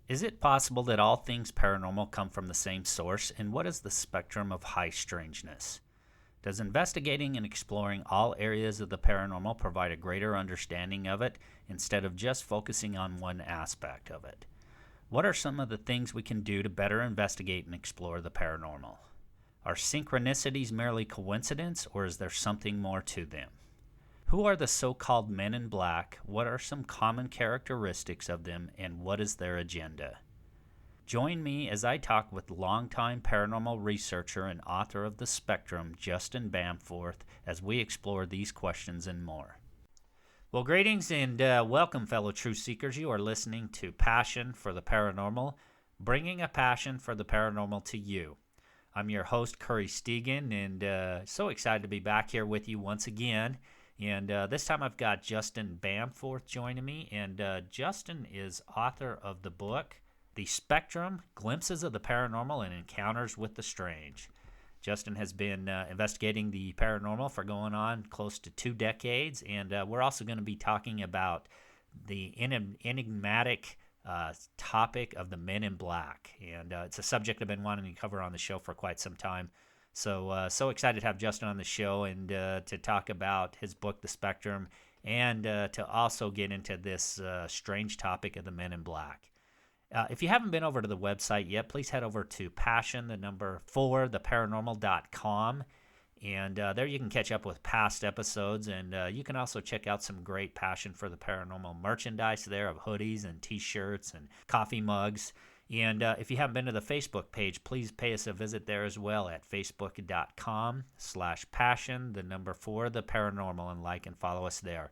Is it possible that all things paranormal come from the same source, and what is the spectrum of high strangeness? Does investigating and exploring all areas of the paranormal provide a greater understanding of it instead of just focusing on one aspect of it? What are some of the things we can do to better investigate and explore the paranormal? Are synchronicities merely coincidence, or is there something more to them? Who are the so-called men in black? What are some common characteristics of them, and what is their agenda? Join me as I talk with longtime paranormal researcher and author of The Spectrum, Justin Bamforth, as we explore these questions and more. Well, greetings and welcome, fellow truth seekers. You are listening to Passion for the Paranormal, bringing a passion for the paranormal to you. I'm your host, Curry Stegan, and so excited to be back here with you once again. And this time I've got Justin Bamforth joining me, and Justin is author of the book, The Spectrum, Glimpses of the Paranormal and Encounters with the Strange. Justin has been investigating the paranormal for going on close to 2 decades, and we're also going to be talking about the enigmatic topic of the men in black. And it's a subject I've been wanting to cover on the show for quite some time. So excited to have Justin on the show and to talk about his book, The Spectrum, and to also get into this strange topic of the men in black. If you haven't been over to the website yet, please head over to passion4theparanormal.com, and there you can catch up with past episodes, and you can also check out some great Passion for the Paranormal merchandise there of hoodies and t-shirts and coffee mugs. And if you haven't been to the Facebook page, please pay us a visit there as well at facebook.com/passion, the number 4, the paranormal, and like and follow us there.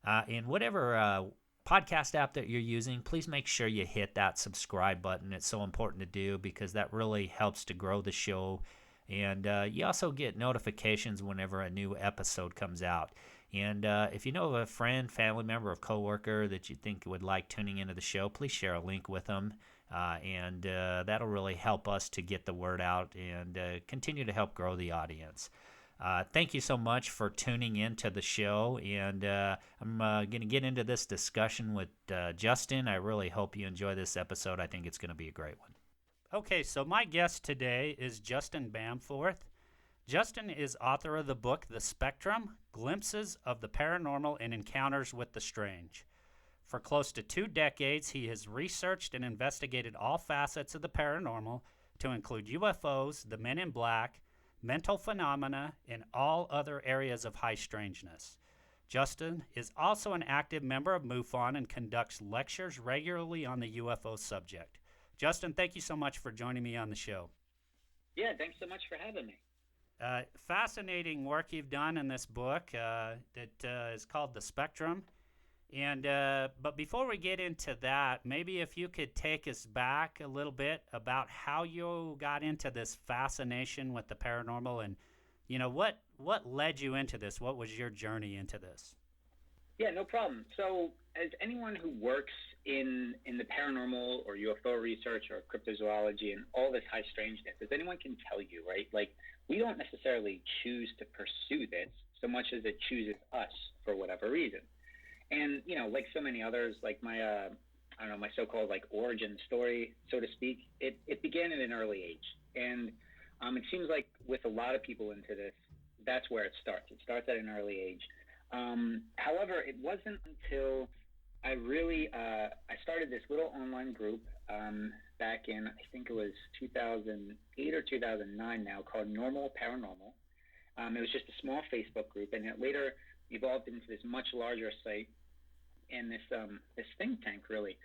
And whatever podcast app that you're using, please make sure you hit that subscribe button. It's so important to do because that really helps to grow the show. And you also get notifications whenever a new episode comes out. And if you know of a friend, family member, or coworker that you think would like tuning into the show, please share a link with them. And that'll really help us to get the word out and continue to help grow the audience. Thank you so much for tuning in to the show, and I'm going to get into this discussion with Justin. I really hope you enjoy this episode. I think it's going to be a great one. Okay, so my guest today is Justin Bamforth. Justin is author of the book, The Spectrum, Glimpses of the Paranormal and Encounters with the Strange. For close to 2 decades, he has researched and investigated all facets of the paranormal to include UFOs, the men in black, mental phenomena, and all other areas of high strangeness. Justin is also an active member of MUFON and conducts lectures regularly on the UFO subject. Justin, thank you so much for joining me on the show. Yeah, thanks so much for having me. Fascinating work you've done in this book that is called The Spectrum. And but before we get into that, maybe if you could take us back a little bit about how you got into this fascination with the paranormal, and what led you into this? What was your journey into this? Yeah, no problem. So, as anyone who works in the paranormal or UFO research or cryptozoology and all this high strangeness, as anyone can tell you, right? Like, we don't necessarily choose to pursue this so much as it chooses us for whatever reason. And, like so many others, like my so-called like origin story, so to speak, it began at an early age. And it seems like with a lot of people into this, that's where it starts. It starts at an early age. However, it wasn't until I started this little online group back in, I think it was 2008 or 2009 now, called Normal Paranormal. It was just a small Facebook group, and it later evolved into this much larger site and this think tank, really,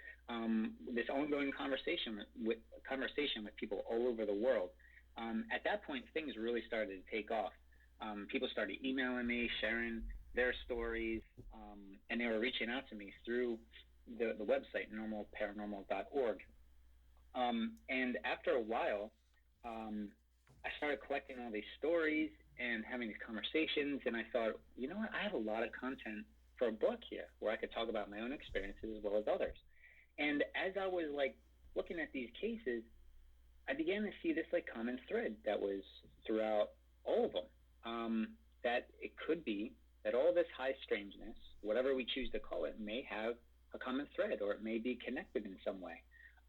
this ongoing conversation with people all over the world. At that point, things really started to take off. People started emailing me, sharing their stories, and they were reaching out to me through the website, normalparanormal.org. And after a while, I started collecting all these stories and having these conversations, and I thought, you know what, I have a lot of content for a book here where I could talk about my own experiences as well as others. And as I was like looking at these cases, I began to see this like common thread that was throughout all of them, that it could be that all this high strangeness, whatever we choose to call it, may have a common thread, or it may be connected in some way.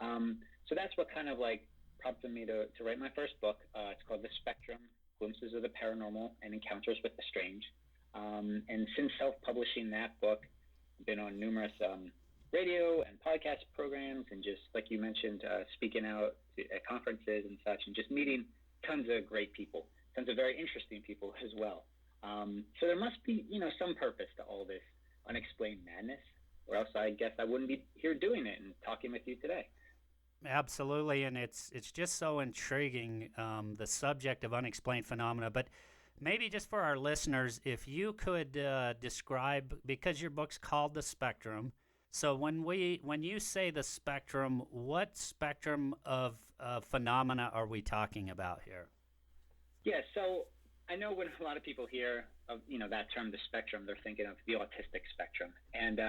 So that's what kind of like prompted me to write my first book. It's called The Spectrum: Glimpses of the Paranormal and Encounters with the Strange. And since self-publishing that book, I've been on numerous radio and podcast programs, and just like you mentioned, speaking out at conferences and such, and just meeting tons of great people, tons of very interesting people as well. So there must be, some purpose to all this unexplained madness, or else I guess I wouldn't be here doing it and talking with you today. Absolutely, and it's just so intriguing, the subject of unexplained phenomena. But maybe just for our listeners, if you could describe, because your book's called The Spectrum, so when you say the spectrum, what spectrum of phenomena are we talking about here? Yeah, so I know when a lot of people hear of that term, the spectrum, they're thinking of the autistic spectrum, and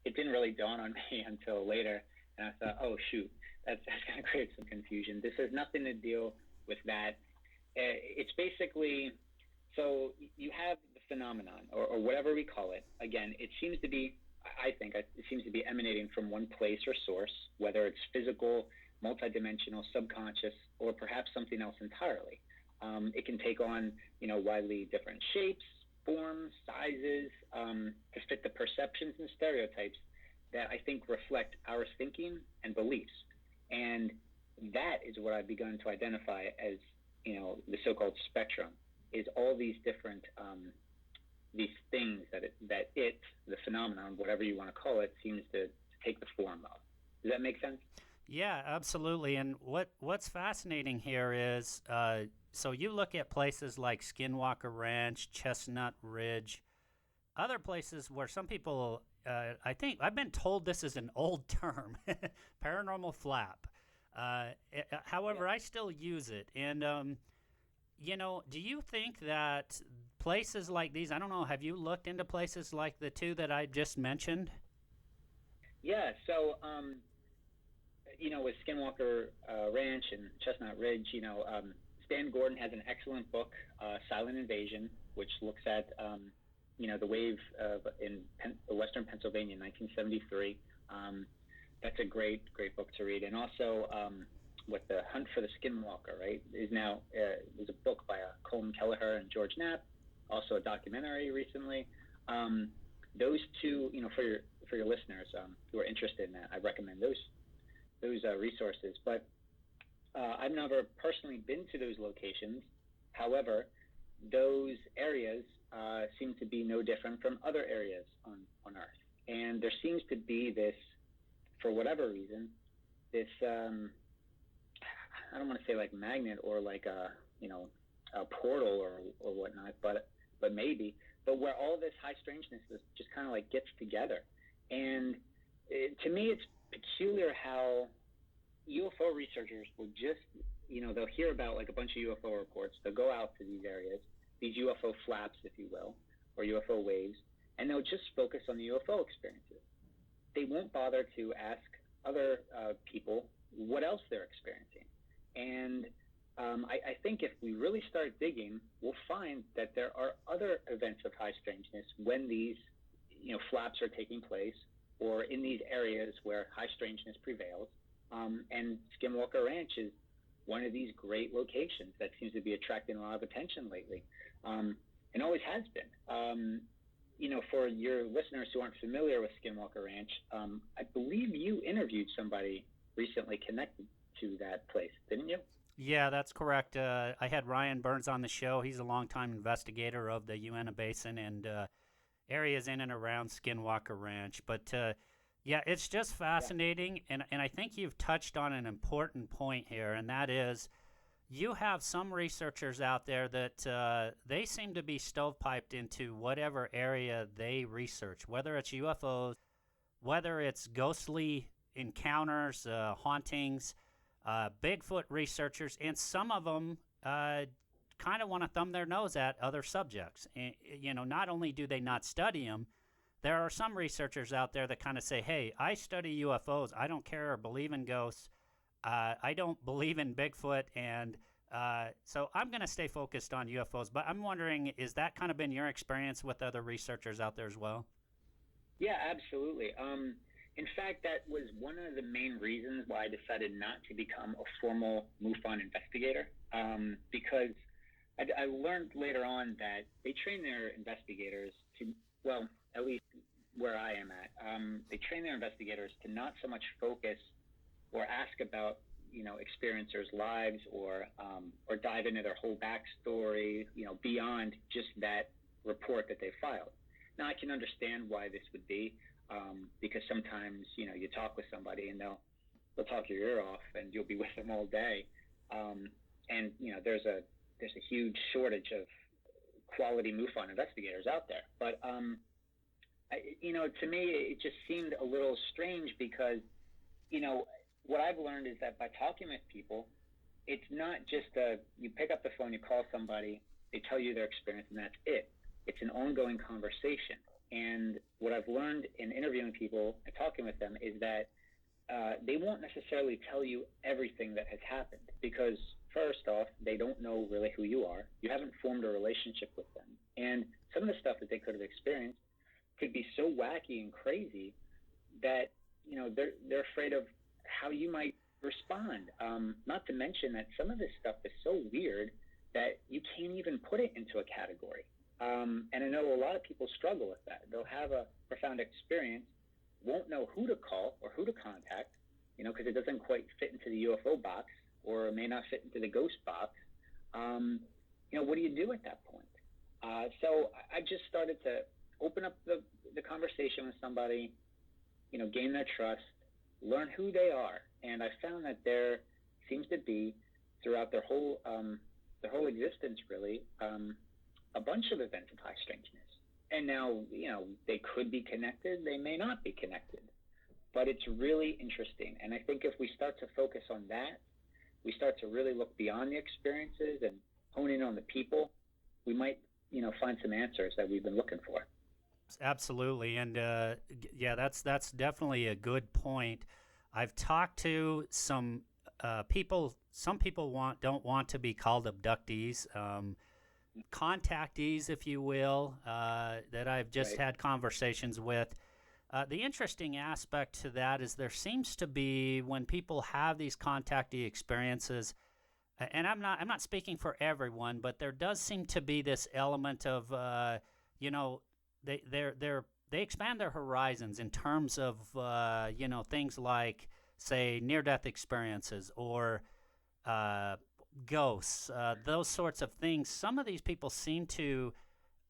it didn't really dawn on me until later, and I thought, oh shoot, that's going to create some confusion. This has nothing to deal with that. It's basically, so you have the phenomenon, or whatever we call it. Again, it seems to be, I think, it seems to be emanating from one place or source, whether it's physical, multidimensional, subconscious, or perhaps something else entirely. It can take on, widely different shapes, forms, sizes, to fit the perceptions and stereotypes that I think reflect our thinking and beliefs. And that is what I've begun to identify as, the so-called spectrum, is all these different, these things that the phenomenon, whatever you want to call it, seems to take the form of. Does that make sense? Yeah, absolutely. And what's fascinating here is, so you look at places like Skinwalker Ranch, Chestnut Ridge, other places where some people, I think, I've been told this is an old term, paranormal flap. However, I still use it. And, do you think that places like these, I don't know, have you looked into places like the two that I just mentioned? Yeah, so, with Skinwalker Ranch and Chestnut Ridge, Stan Gordon has an excellent book, Silent Invasion, which looks at, the wave in Western Pennsylvania in 1973. That's a great book to read. And also, what The Hunt for the Skinwalker, right, is now, is a book by Colin Kelleher and George Knapp, also a documentary recently. Those two, for your listeners who are interested in that, I recommend those resources. But I've never personally been to those locations. However, those areas seem to be no different from other areas on Earth. And there seems to be this, for whatever reason, this, I don't want to say like magnet or like a portal or whatnot, but maybe, but where all this high strangeness just kind of like gets together. And to me, it's peculiar how UFO researchers will just, they'll hear about like a bunch of UFO reports. They'll go out to these areas, these UFO flaps, if you will, or UFO waves, and they'll just focus on the UFO experiences. They won't bother to ask other people what else they're experiencing. And I think if we really start digging, we'll find that there are other events of high strangeness when these, flaps are taking place, or in these areas where high strangeness prevails. And Skinwalker Ranch is one of these great locations that seems to be attracting a lot of attention lately, and always has been. For your listeners who aren't familiar with Skinwalker Ranch, I believe you interviewed somebody recently connected to that place, didn't you? Yeah, that's correct. I had Ryan Burns on the show. He's a longtime investigator of the Uinta Basin and areas in and around Skinwalker Ranch. But yeah, it's just fascinating, and I think you've touched on an important point here, and that is you have some researchers out there that they seem to be stovepiped into whatever area they research, whether it's UFOs, whether it's ghostly encounters, hauntings, Bigfoot researchers, and some of them kind of want to thumb their nose at other subjects. And, not only do they not study them, there are some researchers out there that kind of say, hey, I study UFOs. I don't care or believe in ghosts. I don't believe in Bigfoot. And so I'm going to stay focused on UFOs. But I'm wondering, is that kind of been your experience with other researchers out there as well? Yeah, absolutely. In fact, that was one of the main reasons why I decided not to become a formal MUFON investigator, because I learned later on that they train their investigators to, well, at least where I am at, they train their investigators to not so much focus or ask about, experiencers' lives or dive into their whole backstory, beyond just that report that they filed. Now, I can understand why this would be, because sometimes, you talk with somebody and they'll talk your ear off and you'll be with them all day. And, there's a huge shortage of quality MUFON investigators out there. But, to me, it just seemed a little strange because, what I've learned is that by talking with people, it's not just you pick up the phone, you call somebody, they tell you their experience, and that's it. It's an ongoing conversation. And what I've learned in interviewing people and talking with them is that they won't necessarily tell you everything that has happened because, first off, they don't know really who you are. You haven't formed a relationship with them. And some of the stuff that they could have experienced could be so wacky and crazy that, they're afraid of how you might respond. Not to mention that some of this stuff is so weird that you can't even put it into a category. And I know a lot of people struggle with that. They'll have a profound experience, won't know who to call or who to contact, because it doesn't quite fit into the UFO box or may not fit into the ghost box. What do you do at that point? So I just started to open up the conversation with somebody, gain their trust, learn who they are. And I found that there seems to be, throughout their whole existence, really, a bunch of events of high strangeness. And now, they could be connected, they may not be connected. But it's really interesting. And I think if we start to focus on that, we start to really look beyond the experiences and hone in on the people, we might, find some answers that we've been looking for. Absolutely. And that's definitely a good point. I've talked to some people. Some people don't want to be called abductees, contactees, if you will, that I've just had conversations with. The interesting aspect to that is there seems to be, when people have these contactee experiences, and I'm not speaking for everyone, but there does seem to be this element of they expand their horizons in terms of things like, say, near-death experiences or ghosts, those sorts of things. Some of these people seem to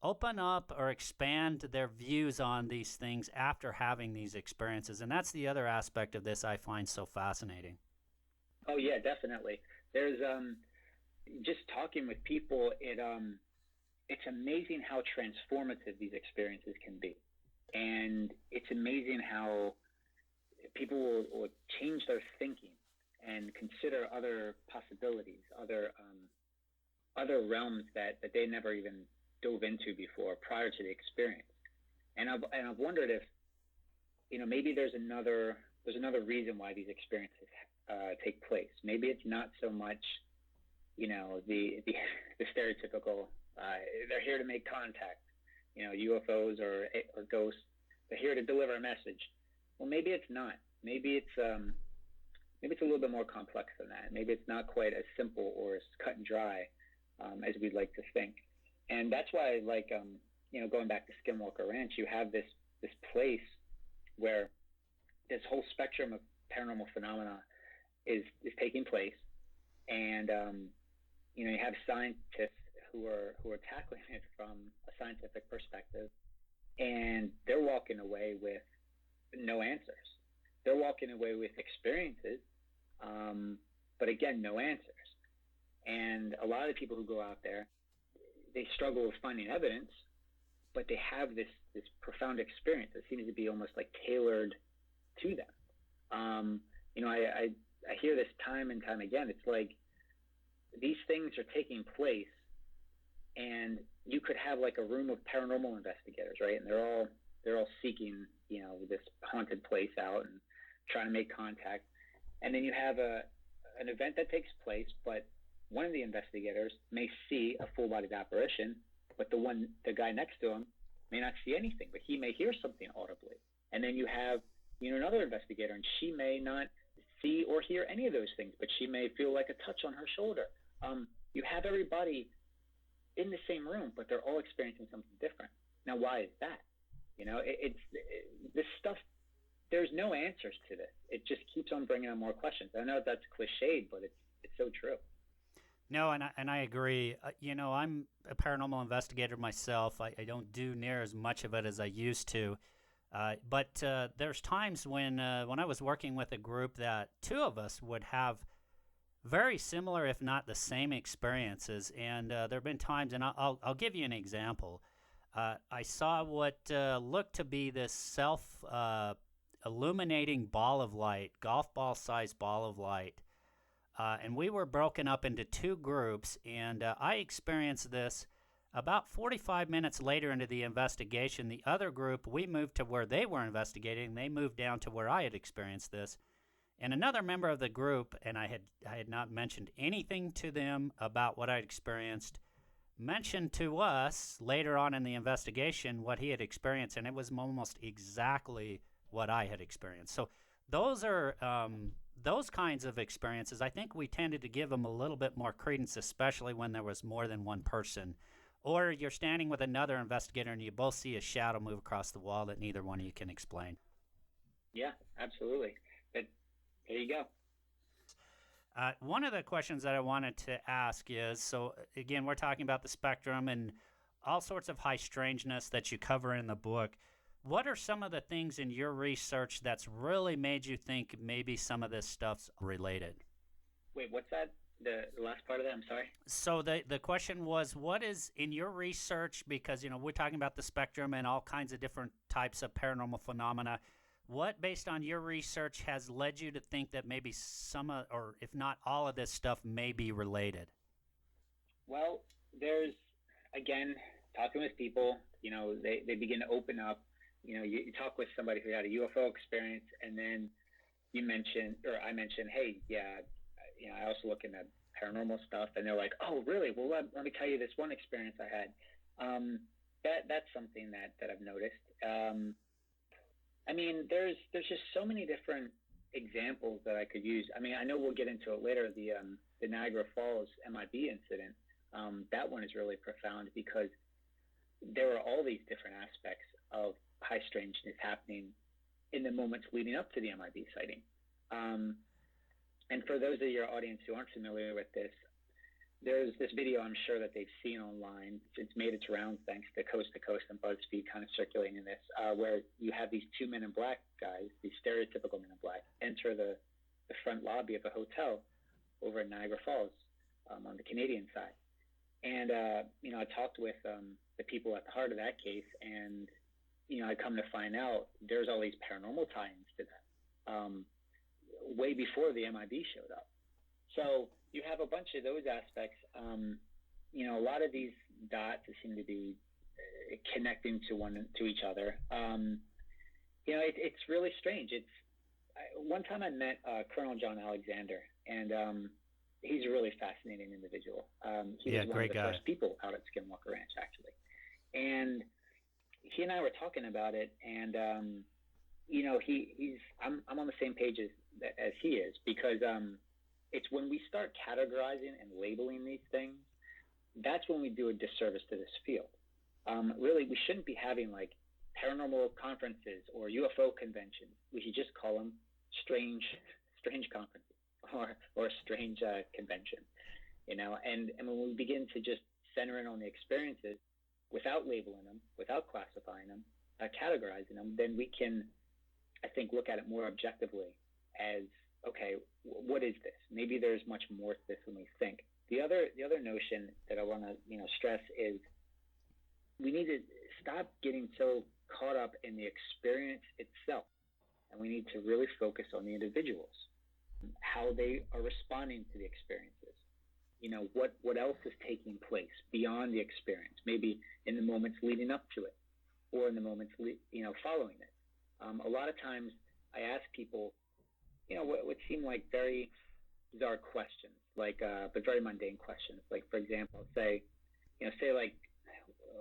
open up or expand their views on these things after having these experiences, and that's the other aspect of this I find so fascinating. Oh yeah, definitely. There's just talking with people, it's amazing how transformative these experiences can be. And it's amazing how people will change their thinking and consider other possibilities, other realms that they never even dove into before prior to the experience. And I've wondered if, maybe there's another reason why these experiences take place. Maybe it's not so much, the stereotypical, they're here to make contact, UFOs or ghosts, they're here to deliver a message. Well, maybe it's not. Maybe it's a little bit more complex than that. Maybe it's not quite as simple or as cut and dry as we'd like to think. And that's why, going back to Skinwalker Ranch, you have this place where this whole spectrum of paranormal phenomena is taking place, and you have scientists who are tackling it from a scientific perspective, and they're walking away with no answers. They're walking away with experiences, but again, no answers. And a lot of the people who go out there, they struggle with finding evidence, but they have this profound experience that seems to be almost like tailored to them. I hear this time and time again. It's like these things are taking place, and you could have like a room of paranormal investigators, right? And they're all seeking, this haunted place out and trying to make contact. And then you have an event that takes place, but one of the investigators may see a full-bodied apparition, but the guy next to him may not see anything, but he may hear something audibly. And then you have another investigator, and she may not see or hear any of those things, but she may feel like a touch on her shoulder. You have everybody in the same room, but they're all experiencing something different. Now, why is that? This stuff. There's no answers to this. It just keeps on bringing on more questions. I know that's cliched, but it's so true. No, and I agree. I'm a paranormal investigator myself. I don't do near as much of it as I used to. But there's times when I was working with a group that two of us would have very similar, if not the same experiences. And there have been times, and I'll give you an example. I saw what looked to be this self-illuminating ball of light, golf ball-sized ball of light. And we were broken up into two groups, and I experienced this about 45 minutes later into the investigation. The other group, we moved to where they were investigating. They moved down to where I had experienced this. And another member of the group, and I had not mentioned anything to them about what I'd experienced, mentioned to us later on in the investigation what he had experienced, and it was almost exactly what I had experienced. So those are those kinds of experiences. I think we tended to give them a little bit more credence, especially when there was more than one person. Or you're standing with another investigator and you both see a shadow move across the wall that neither one of you can explain. Yeah, absolutely. But there you go. One of the questions that I wanted to ask is, so again, we're talking about the spectrum and all sorts of high strangeness that you cover in the book. What are some of the things in your research that's really made you think maybe some of this stuff's related? Wait, what's that? The last part of that? I'm sorry. So the question was, what is in your research, because we're talking about the spectrum and all kinds of different types of paranormal phenomena. What, based on your research, has led you to think that maybe some or if not all of this stuff may be related? Well, there's, again, talking with people, they begin to open up. You talk with somebody who had a UFO experience, and then I mentioned, hey, yeah, I also look into paranormal stuff, and they're like, oh, really? Well, let me tell you this one experience I had. That's something that I've noticed. There's just so many different examples that I could use. I know we'll get into it later, the Niagara Falls MIB incident. That one is really profound because there are all these different aspects of high strangeness happening in the moments leading up to the MIB sighting. And for those of your audience who aren't familiar with this, there's this video I'm sure that they've seen online. It's made its rounds thanks to Coast and BuzzFeed kind of circulating this, where you have these two men in black guys, these stereotypical men in black, enter the front lobby of a hotel over in Niagara Falls on the Canadian side. And, I talked with the people at the heart of that case, and, I come to find out there's all these paranormal tie-ins to that way before the MIB showed up. So you have a bunch of those aspects. A lot of these dots seem to be connecting to each other. It's really strange. One time I met Colonel John Alexander, and he's a really fascinating individual. He was one of the first people out at Skinwalker Ranch, actually. And he and I were talking about it, and I'm on the same page as he is, because it's when we start categorizing and labeling these things, that's when we do a disservice to this field. Really, we shouldn't be having like paranormal conferences or UFO conventions. We should just call them strange conferences or a strange convention, and when we begin to just center in on the experiences without labeling them, without classifying them, categorizing them, then we can, I think, look at it more objectively as, okay, what is this? Maybe there's much more to this than we think. The other notion that I want to stress is we need to stop getting so caught up in the experience itself, and we need to really focus on the individuals, how they are responding to the experiences. What else is taking place beyond the experience, maybe in the moments leading up to it or in the moments following it. A lot of times I ask people what seem like very bizarre questions, like but very mundane questions. Like, for example, say like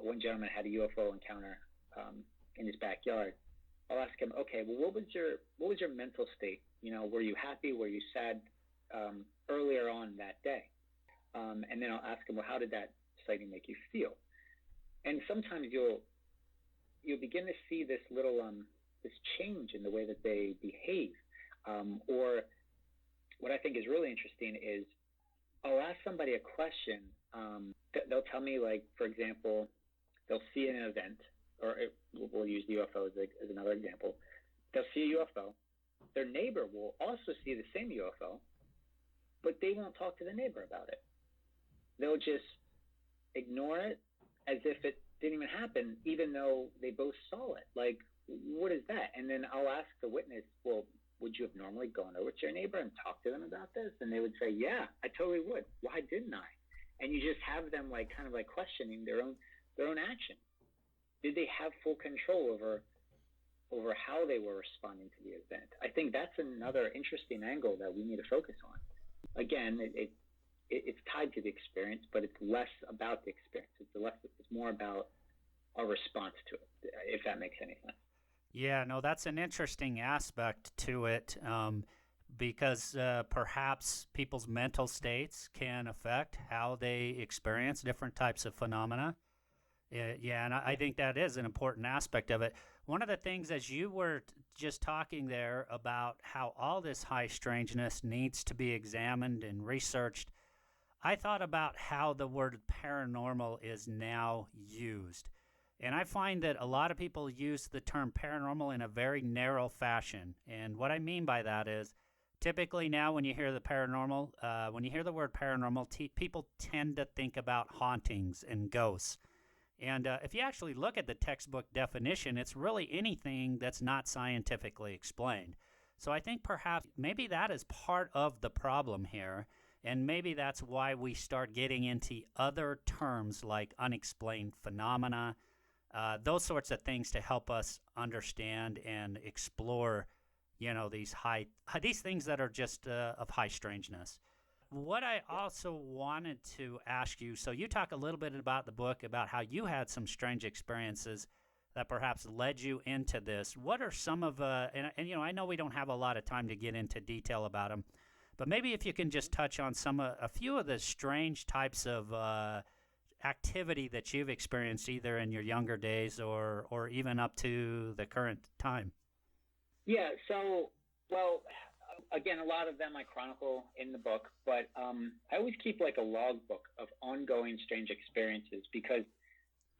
one gentleman had a UFO encounter in his backyard, I'll ask him, okay, well, what was your mental state? You know, were you happy? Were you sad earlier on that day? And then I'll ask him, well, how did that sighting make you feel? And sometimes you'll begin to see this little this change in the way that they behave. Or what I think is really interesting is I'll ask somebody a question. They'll tell me, like, for example, they'll see an event, or we'll use UFO as another example. They'll see a UFO. Their neighbor will also see the same UFO, but they won't talk to the neighbor about it. They'll just ignore it as if it didn't even happen, even though they both saw it. Like, what is that? And then I'll ask the witness, well, would you have normally gone over to your neighbor and talked to them about this? And they would say, yeah, I totally would. Why didn't I? And you just have them like kind of like questioning their own action. Did they have full control over how they were responding to the event? I think that's another interesting angle that we need to focus on. Again, it's tied to the experience, but it's less about the experience. It's more about our response to it, if that makes any sense. Yeah, no, that's an interesting aspect to it, because perhaps people's mental states can affect how they experience different types of phenomena. Yeah, and I think that is an important aspect of it. One of the things, as you were just talking there about how all this high strangeness needs to be examined and researched, I thought about how the word paranormal is now used. And I find that a lot of people use the term paranormal in a very narrow fashion. And what I mean by that is, typically now when you hear the paranormal, when you hear the word paranormal, people tend to think about hauntings and ghosts. And if you actually look at the textbook definition, it's really anything that's not scientifically explained. So I think perhaps maybe that is part of the problem here. And maybe that's why we start getting into other terms like unexplained phenomena, those sorts of things to help us understand and explore, these things that are just of high strangeness. What I also wanted to ask you, so you talk a little bit about the book, about how you had some strange experiences that perhaps led you into this. What are some of, and I know we don't have a lot of time to get into detail about them, but maybe if you can just touch on a few of the strange types of activity that you've experienced either in your younger days or even up to the current time. Yeah, so, well, again, a lot of them I chronicle in the book, but I always keep like a logbook of ongoing strange experiences because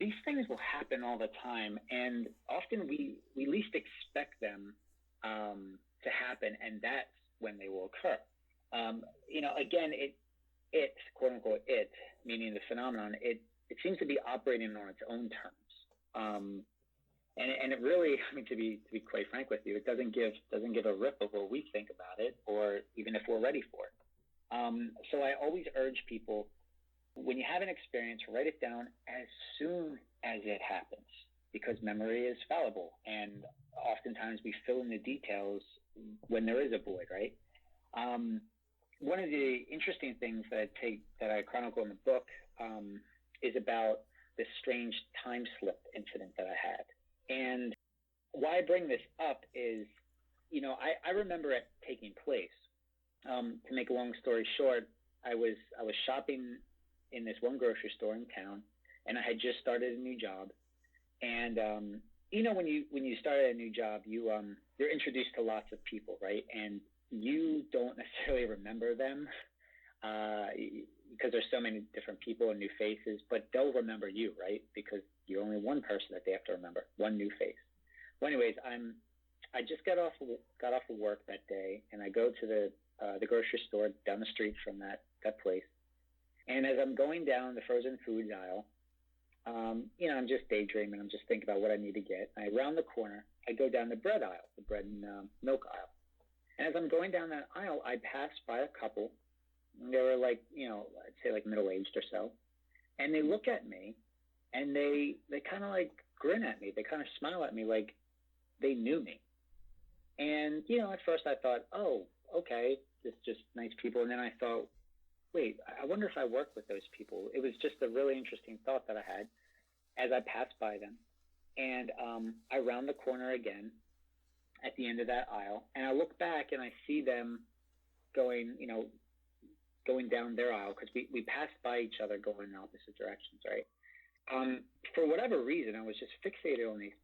these things will happen all the time, and often we least expect them to happen, and that's when they will occur. Again, it, quote unquote, it, meaning the phenomenon, it seems to be operating on its own terms. And it really, I mean, to be quite frank with you, it doesn't give a rip of what we think about it, or even if we're ready for it. So I always urge people, when you have an experience, write it down as soon as it happens, because memory is fallible, and oftentimes we fill in the details when there is a void, right? One of the interesting things that I chronicle in the book is about this strange time slip incident that I had. And why I bring this up is, I remember it taking place. To make a long story short, I was shopping in this one grocery store in town, and I had just started a new job. And when you start at a new job, you're introduced to lots of people, right? And you don't necessarily remember them because there's so many different people and new faces, but they'll remember you, right? Because you're only one person that they have to remember, one new face. Well, anyways, I just got off of work that day, and I go to the grocery store down the street from that place. And as I'm going down the frozen foods aisle, I'm just daydreaming. I'm just thinking about what I need to get. I round the corner. I go down the bread aisle, the bread and milk aisle. And as I'm going down that aisle, I pass by a couple. They were like, I'd say like middle-aged or so. And they look at me, and they kind of like grin at me. They kind of smile at me like they knew me. And, at first I thought, oh, okay, just nice people. And then I thought, wait, I wonder if I work with those people. It was just a really interesting thought that I had as I passed by them. And I round the corner again, at the end of that aisle, and I look back and I see them going, going down their aisle, because we passed by each other going in opposite directions, right? For whatever reason, I was just fixated on these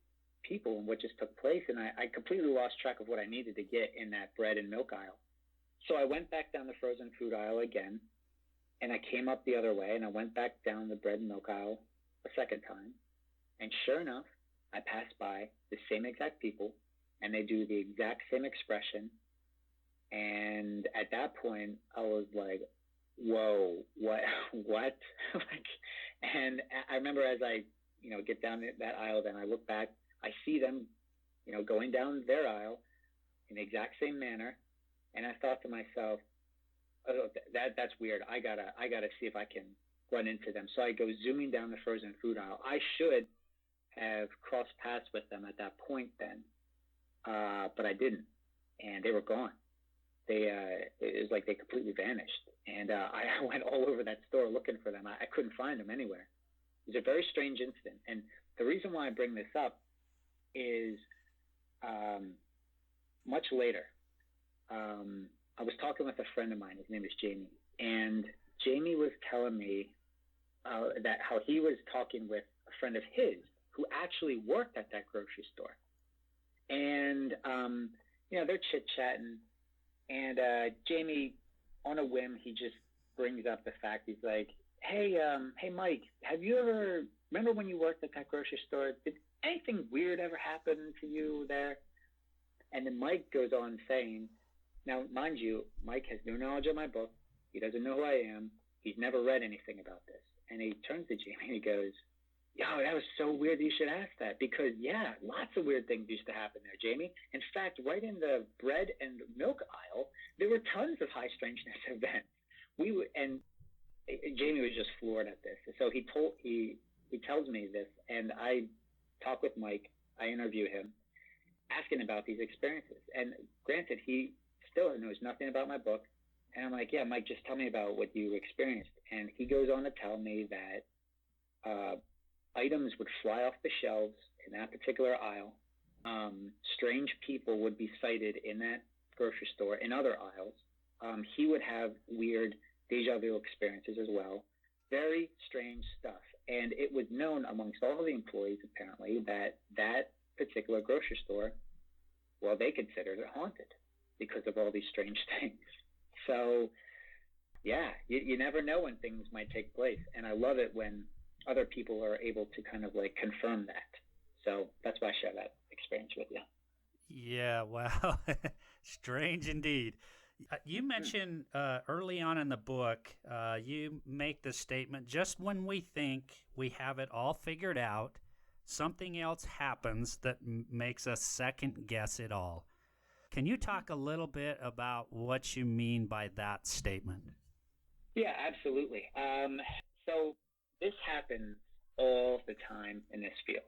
people and what just took place, and I completely lost track of what I needed to get in that bread and milk aisle. So I went back down the frozen food aisle again, and I came up the other way, and I went back down the bread and milk aisle a second time, and sure enough, I passed by the same exact people, and they do the exact same expression. And at that point, I was like, whoa, what? And I remember as I, get down that aisle, then I look back, I see them, going down their aisle in the exact same manner. And I thought to myself, oh, that's weird. I gotta see if I can run into them. So I go zooming down the frozen food aisle. I should have crossed paths with them at that point then, but I didn't, and they were gone. It was like they completely vanished, and I went all over that store looking for them. I couldn't find them anywhere. It was a very strange incident, and the reason why I bring this up is much later. I was talking with a friend of mine. His name is Jamie, and Jamie was telling me that how he was talking with a friend of his who actually worked at that grocery store, and they're chit-chatting, and Jamie, on a whim, he just brings up the fact, he's like, hey Mike, have you ever, remember when you worked at that grocery store, did anything weird ever happen to you there? And then Mike goes on saying, now mind you, Mike has no knowledge of my book, he doesn't know who I am, he's never read anything about this, and he turns to Jamie and he goes, yo, that was so weird that you should ask that, because yeah, lots of weird things used to happen there, Jamie. In fact, right in the bread and milk aisle, there were tons of high strangeness events. And Jamie was just floored at this. So he tells me this, and I talk with Mike, I interview him, asking about these experiences. And granted, he still knows nothing about my book. And I'm like, yeah, Mike, just tell me about what you experienced. And he goes on to tell me that items would fly off the shelves in that particular aisle. Strange people would be sighted in that grocery store in other aisles. He would have weird deja vu experiences as well. Very strange stuff. And it was known amongst all the employees, apparently, that particular grocery store, well, they considered it haunted because of all these strange things. So, yeah, you never know when things might take place. And I love it when other people are able to kind of like confirm that. So that's why I share that experience with you. Yeah, wow. Strange indeed. You mentioned early on in the book, you make the statement, just when we think we have it all figured out, something else happens that makes us second guess it all. Can you talk a little bit about what you mean by that statement? Yeah, absolutely. So this happens all the time in this field.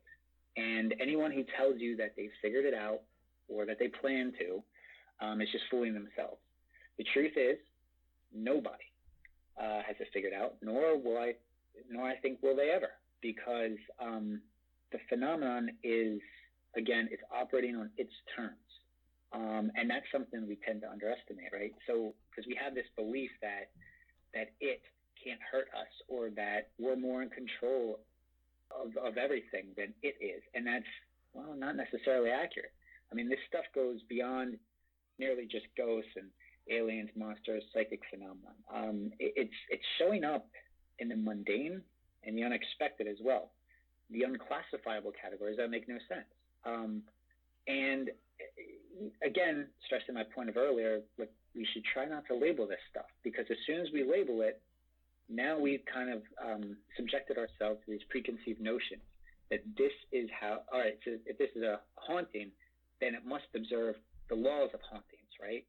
And anyone who tells you that they've figured it out or that they plan to is just fooling themselves. The truth is, nobody has it figured out, nor I think will they ever, because the phenomenon is, again, it's operating on its terms. And that's something we tend to underestimate, right? So, because we have this belief that it can't hurt us, or that we're more in control of everything than it is. And that's, well, not necessarily accurate. I mean, this stuff goes beyond merely just ghosts and aliens, monsters, psychic phenomenon. It's showing up in the mundane and the unexpected as well. The unclassifiable categories that make no sense. And again, stressing my point of earlier, we should try not to label this stuff, because as soon as we label it, now we've kind of subjected ourselves to these preconceived notions that this is how, all right, so if this is a haunting, then it must observe the laws of hauntings, right?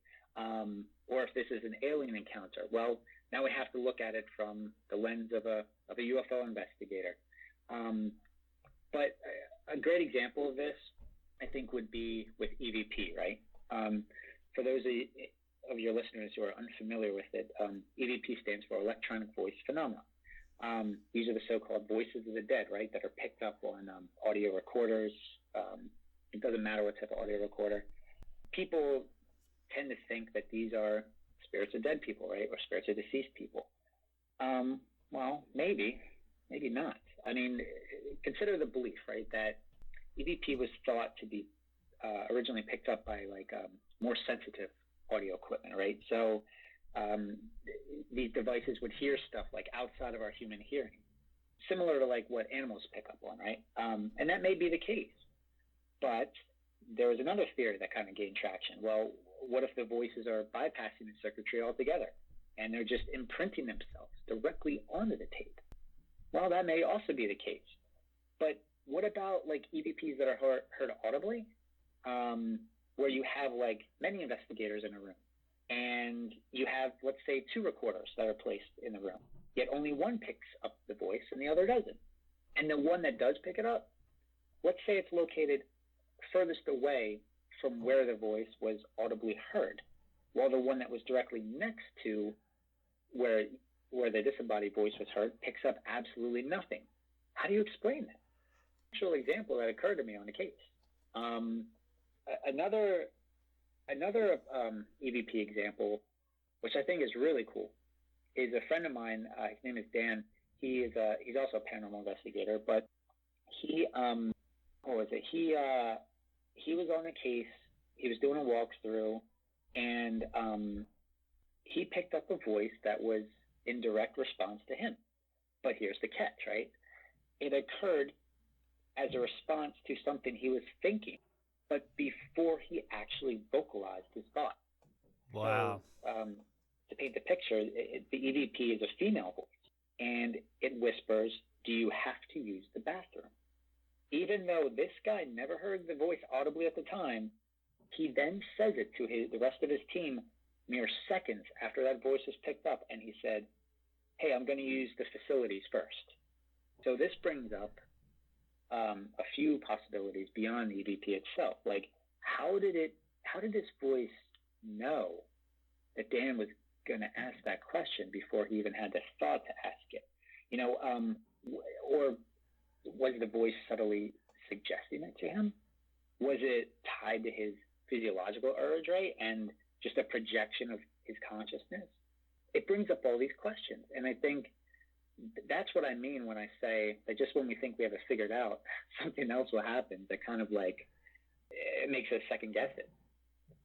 Or if this is an alien encounter, well, now we have to look at it from the lens of a UFO investigator. But a great example of this, I think, would be with EVP, right? For those of your listeners who are unfamiliar with it, EVP stands for electronic voice phenomena. These are the so-called voices of the dead, right, that are picked up on audio recorders. It doesn't matter what type of audio recorder. people tend to think that these are spirits of dead people, right? Or spirits of deceased people. Well, maybe not. I mean, consider the belief, right, that EVP was thought to be originally picked up by like more sensitive audio equipment, right? So these devices would hear stuff like outside of our human hearing, similar to like what animals pick up on, right? And that may be the case. But there was another theory that kind of gained traction. Well, what if the voices are bypassing the circuitry altogether and they're just imprinting themselves directly onto the tape? Well, that may also be the case. But what about like EVPs that are heard audibly, where you have like many investigators in a room and you have, let's say, 2 recorders that are placed in the room, yet only one picks up the voice and the other doesn't. And the one that does pick it up, let's say it's located furthest away from where the voice was audibly heard, while the one that was directly next to where the disembodied voice was heard picks up absolutely nothing. How do you explain that? Actual example that occurred to me on the case. Another EVP example, which I think is really cool, is a friend of mine. His name is Dan. He's also a paranormal investigator, but he he was on a case. He was doing a walkthrough, and he picked up a voice that was in direct response to him. But here's the catch, right? It occurred as a response to something he was thinking, but before he actually vocalized his thought. Wow. So, to paint the picture, the EVP is a female voice, and it whispers, "Do you have to use the bathroom?" Even though this guy never heard the voice audibly at the time, he then says it to the rest of his team mere seconds after that voice was picked up, and he said, "Hey, I'm going to use the facilities first." So this brings up a few possibilities beyond the EVP itself. Like, how did this voice know that Dan was going to ask that question before he even had the thought to ask it? Or was the voice subtly suggesting it to him? Was it tied to his physiological urge, right? And just a projection of his consciousness? It brings up all these questions. And I think that's what I mean when I say that just when we think we have it figured out, something else will happen that kind of like, it makes us second guess it.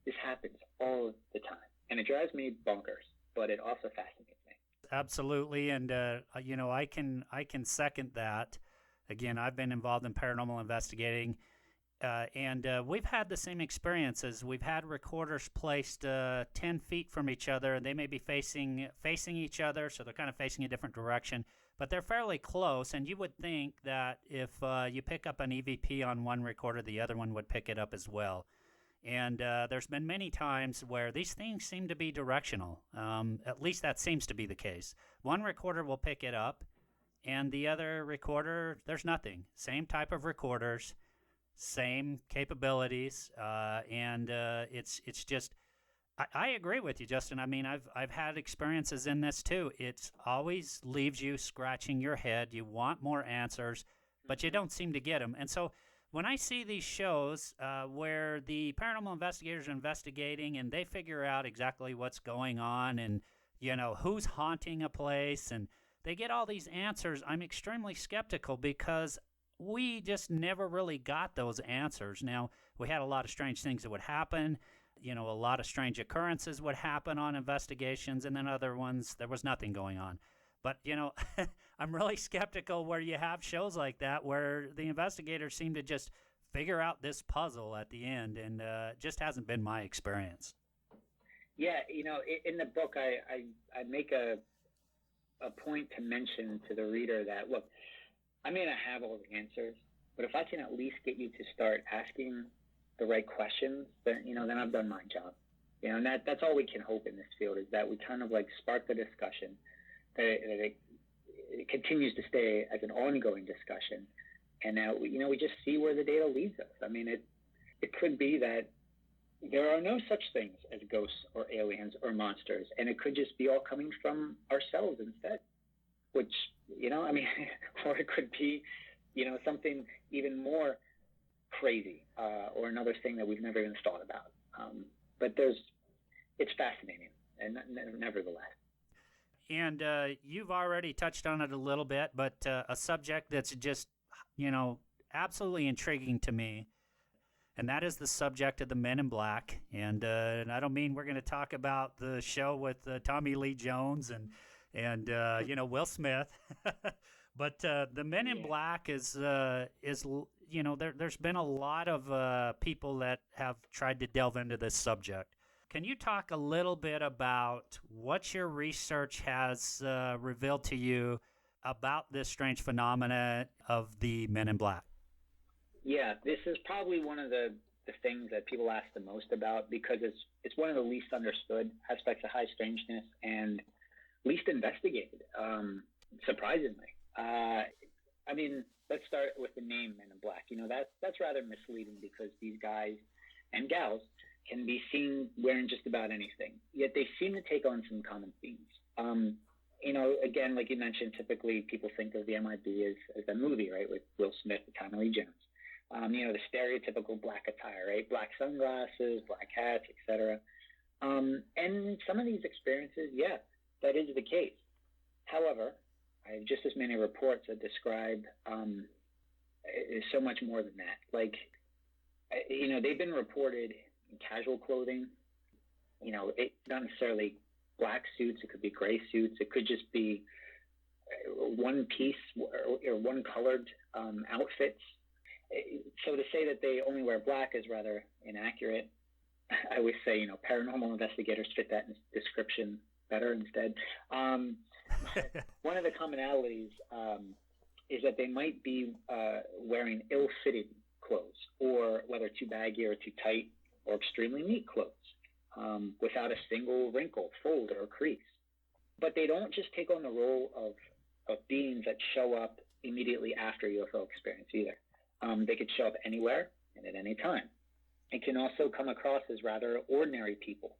This happens all the time. And it drives me bonkers, but it also fascinates me. Absolutely. And, I can second that. Again, I've been involved in paranormal investigating, and we've had the same experiences. We've had recorders placed 10 feet from each other, and they may be facing each other, so they're kind of facing a different direction, but they're fairly close, and you would think that if you pick up an EVP on one recorder, the other one would pick it up as well. And there's been many times where these things seem to be directional. At least that seems to be the case. One recorder will pick it up, and the other recorder, there's nothing. Same type of recorders, same capabilities, and it's just. I agree with you, Justin. I mean, I've had experiences in this too. It always leaves you scratching your head. You want more answers, but you don't seem to get them. And so when I see these shows where the paranormal investigators are investigating and they figure out exactly what's going on and who's haunting a place and they get all these answers, I'm extremely skeptical because we just never really got those answers. Now, we had a lot of strange things that would happen. A lot of strange occurrences would happen on investigations, and then other ones, there was nothing going on. But, I'm really skeptical where you have shows like that where the investigators seem to just figure out this puzzle at the end, and it just hasn't been my experience. Yeah, in the book, I make a point to mention to the reader that, look, I may not have all the answers, but if I can at least get you to start asking the right questions, then I've done my job. And that's all we can hope in this field, is that we kind of like spark the discussion, that it continues to stay as an ongoing discussion, and that we just see where the data leads us. I mean, it could be that there are no such things as ghosts or aliens or monsters, and it could just be all coming from ourselves instead, which, or it could be, something even more crazy, or another thing that we've never even thought about. But it's fascinating, and nevertheless. And you've already touched on it a little bit, but a subject that's just, absolutely intriguing to me, and that is the subject of the Men in Black. And I don't mean we're going to talk about the show with Tommy Lee Jones and Will Smith, but the Men in Black is there's been a lot of people that have tried to delve into this subject. Can you talk a little bit about what your research has revealed to you about this strange phenomena of the Men in Black? Yeah, this is probably one of the things that people ask the most about, because it's one of the least understood aspects of high strangeness and least investigated, surprisingly. I mean, let's start with the name Men in Black. That's rather misleading, because these guys and gals can be seen wearing just about anything, yet they seem to take on some common themes. Again, like you mentioned, typically people think of the MIB as a movie, right, with Will Smith and Tommy Lee Jones. The stereotypical black attire, right, black sunglasses, black hats, etc. And some of these experiences, yeah, that is the case. However, I have just as many reports that describe so much more than that. Like, they've been reported in casual clothing, not necessarily black suits. It could be gray suits. It could just be one piece or one colored outfits. So to say that they only wear black is rather inaccurate. I always say, paranormal investigators fit that description better instead. One of the commonalities is that they might be wearing ill-fitted clothes, or whether too baggy or too tight, or extremely neat clothes, without a single wrinkle, fold, or crease. But they don't just take on the role of beings that show up immediately after a UFO experience either. They could show up anywhere and at any time. It can also come across as rather ordinary people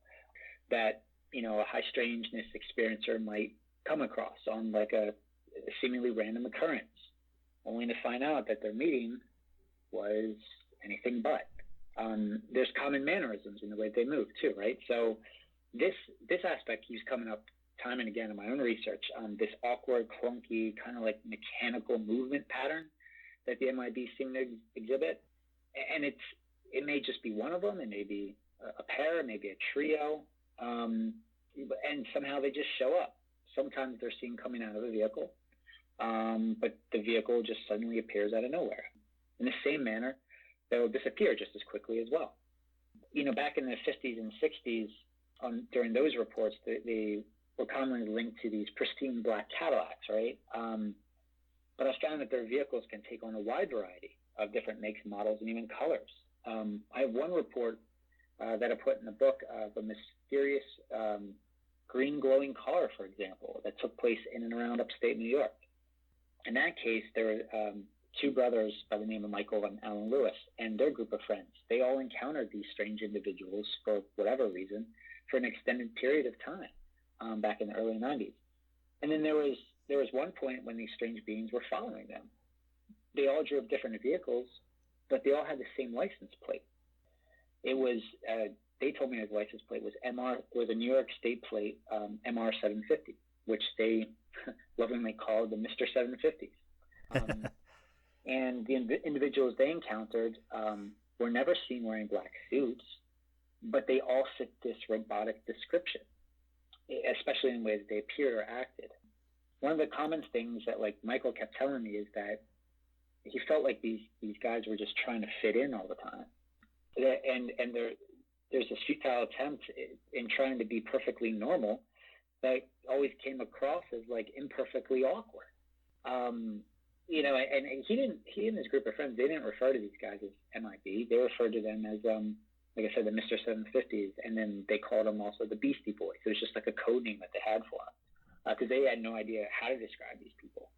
that, a high strangeness experiencer might come across on like a seemingly random occurrence, only to find out that their meeting was anything but. There's common mannerisms in the way they move too, right? So this aspect keeps coming up time and again in my own research. This awkward, clunky, kind of like mechanical movement pattern that the MIB seem to exhibit, and it may just be one of them. It may be a pair, it may be a trio, and somehow they just show up. Sometimes they're seen coming out of a vehicle, but the vehicle just suddenly appears out of nowhere. In the same manner, they'll disappear just as quickly as well. Back in the 50s and 60s, during those reports, they were commonly linked to these pristine black Cadillacs, right? But I found that their vehicles can take on a wide variety of different makes, models, and even colors. I have one report that I put in the book of a mysterious green glowing car, for example, that took place in and around upstate New York. In that case, there were two brothers by the name of Michael and Alan Lewis and their group of friends. They all encountered these strange individuals for whatever reason for an extended period of time back in the early 90s. And then there was one point when these strange beings were following them. They all drove different vehicles, but they all had the same license plate. It was, they told me his license plate was a New York State plate, MR 750, which they lovingly called the Mr. 750s. And the individuals they encountered were never seen wearing black suits, but they all fit this robotic description, especially in ways they appeared or acted. One of the common things that like Michael kept telling me is that he felt like these guys were just trying to fit in all the time. And there's this futile attempt in trying to be perfectly normal that always came across as like imperfectly awkward. And he and his group of friends, they didn't refer to these guys as MIB. They referred to them as, like I said, the Mr. 750s, and then they called them also the Beastie Boys. It was just like a code name that they had for them, because they had no idea how to describe these people.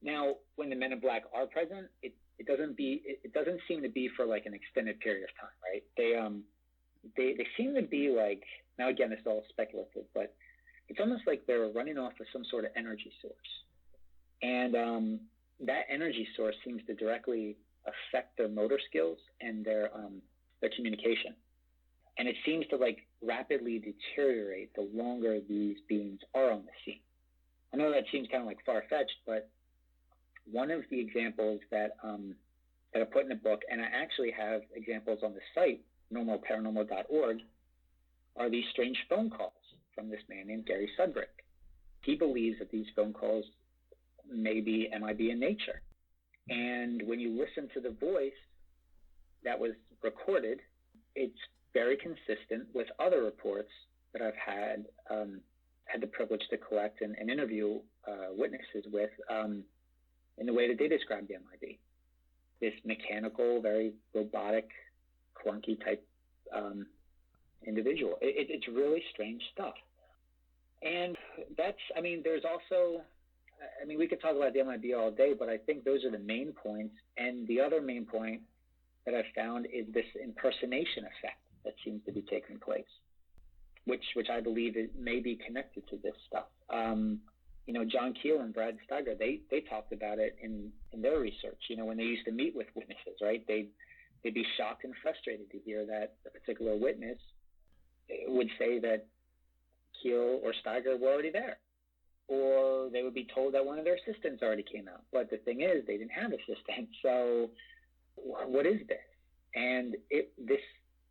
Now, when the Men in Black are present, it doesn't seem to be for like an extended period of time, right? They seem to be like, now again, it's all speculative, but it's almost like they're running off of some sort of energy source, and that energy source seems to directly affect their motor skills and their communication. and it seems to like rapidly deteriorate the longer these beings are on the scene. I know that seems kind of like far-fetched, but one of the examples that I put in the book, and I actually have examples on the site, normalparanormal.org, are these strange phone calls from this man named Gary Sudbrick. He believes that these phone calls may be MIB in nature. And when you listen to the voice that was recorded, it's very consistent with other reports that I've had the privilege to collect and interview witnesses with in the way that they describe the MIB. This mechanical, very robotic, clunky type individual. It's really strange stuff. And that's, I mean, there's also, I mean, we could talk about the MIB all day, but I think those are the main points. And the other main point that I've found is this impersonation effect that seems to be taking place, which I believe may be connected to this stuff. You know, John Keel and Brad Steiger, they talked about it in their research. You know, when they used to meet with witnesses, right? They'd be shocked and frustrated to hear that a particular witness would say that Keel or Steiger were already there, or they would be told that one of their assistants already came out. But the thing is, they didn't have assistants. So what is this? And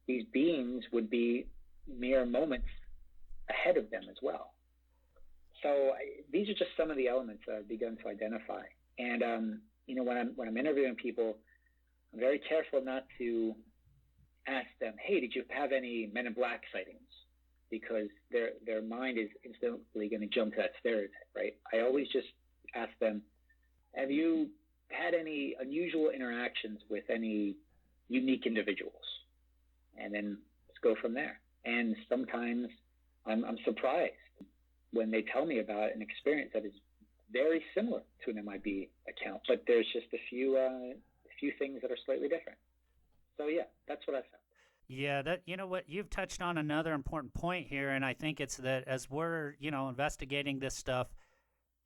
these beings would be mere moments ahead of them as well. So these are just some of the elements that I've begun to identify. And you know, when I'm interviewing people, I'm very careful not to ask them, "Hey, did you have any Men in Black sightings?" Because their mind is instantly going to jump to that stereotype, right? I always just ask them, "Have you had any unusual interactions with any unique individuals?" And then let's go from there. And sometimes I'm surprised when they tell me about an experience that is very similar to an MIB account, but there's just a few things that are slightly different. So yeah, that's what I found. Yeah, that, you know what, you've touched on another important point here, and I think it's that as we're, you know, investigating this stuff,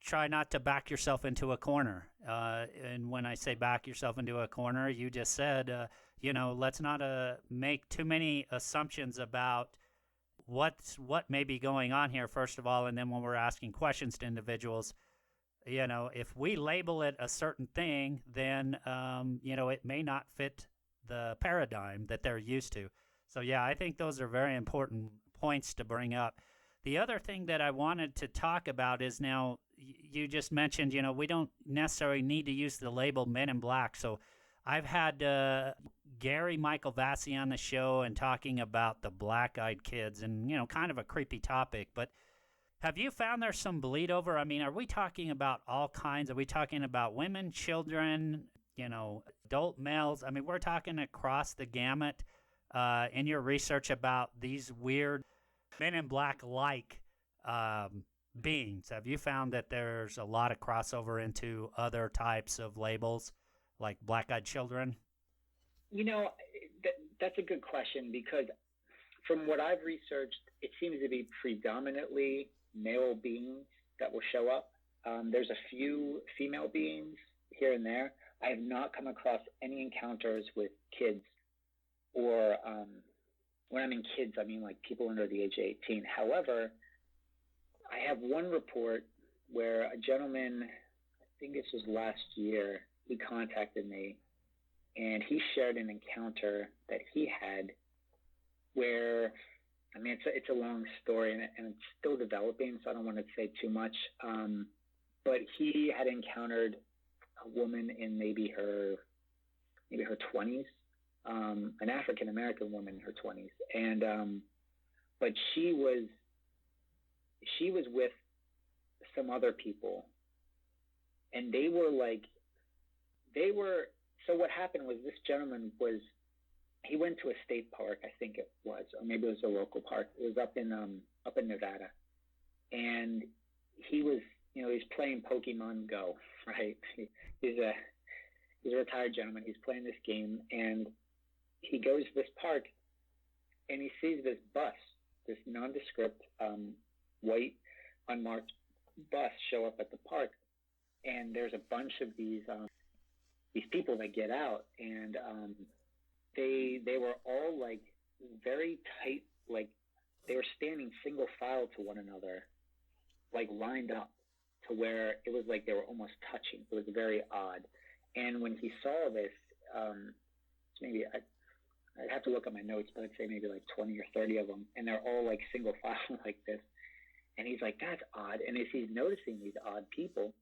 try not to back yourself into a corner. And when I say back yourself into a corner, you just said, you know, let's not make too many assumptions about what may be going on here, first of all, and then when we're asking questions to individuals, you know, if we label it a certain thing, then, you know, it may not fit the paradigm that they're used to. So, yeah, I think those are very important points to bring up. The other thing that I wanted to talk about is now you just mentioned, you know, we don't necessarily need to use the label Men in Black. So I've had Gary Michael Vassie on the show and talking about the black-eyed kids and, you know, kind of a creepy topic. But have you found there's some bleed over? I mean, are we talking about all kinds? Are we talking about women, children, you know, adult males? I mean, we're talking across the gamut in your research about these weird Men in Black-like beings. Have you found that there's a lot of crossover into other types of labels, like black-eyed children? You know, that's a good question, because from what I've researched, it seems to be predominantly male beings that will show up. There's a few female beings here and there. I have not come across any encounters with kids, or when I mean kids, I mean like people under the age of 18. However, I have one report where a gentleman, I think this was last year, he contacted me, and he shared an encounter that he had where, I mean, it's a long story, and it's still developing, so I don't want to say too much. But he had encountered a woman in maybe her 20s, an African American woman in her 20s, and but she was with some other people, and so what happened was, this gentleman he went to a state park, I think it was, or maybe it was a local park. It was up in Nevada, and he was, you know, he's playing Pokemon Go, right? He's a retired gentleman. He's playing this game, and he goes to this park, and he sees this bus, this nondescript white unmarked bus show up at the park, and there's a bunch of these people that get out, and they were all like very tight, like they were standing single file to one another, like lined up to where it was like they were almost touching. It was very odd. And when he saw this, maybe I'd have to look at my notes, but I'd say maybe like 20 or 30 of them, and they're all like single file like this. And he's like, that's odd. And as he's noticing these odd people,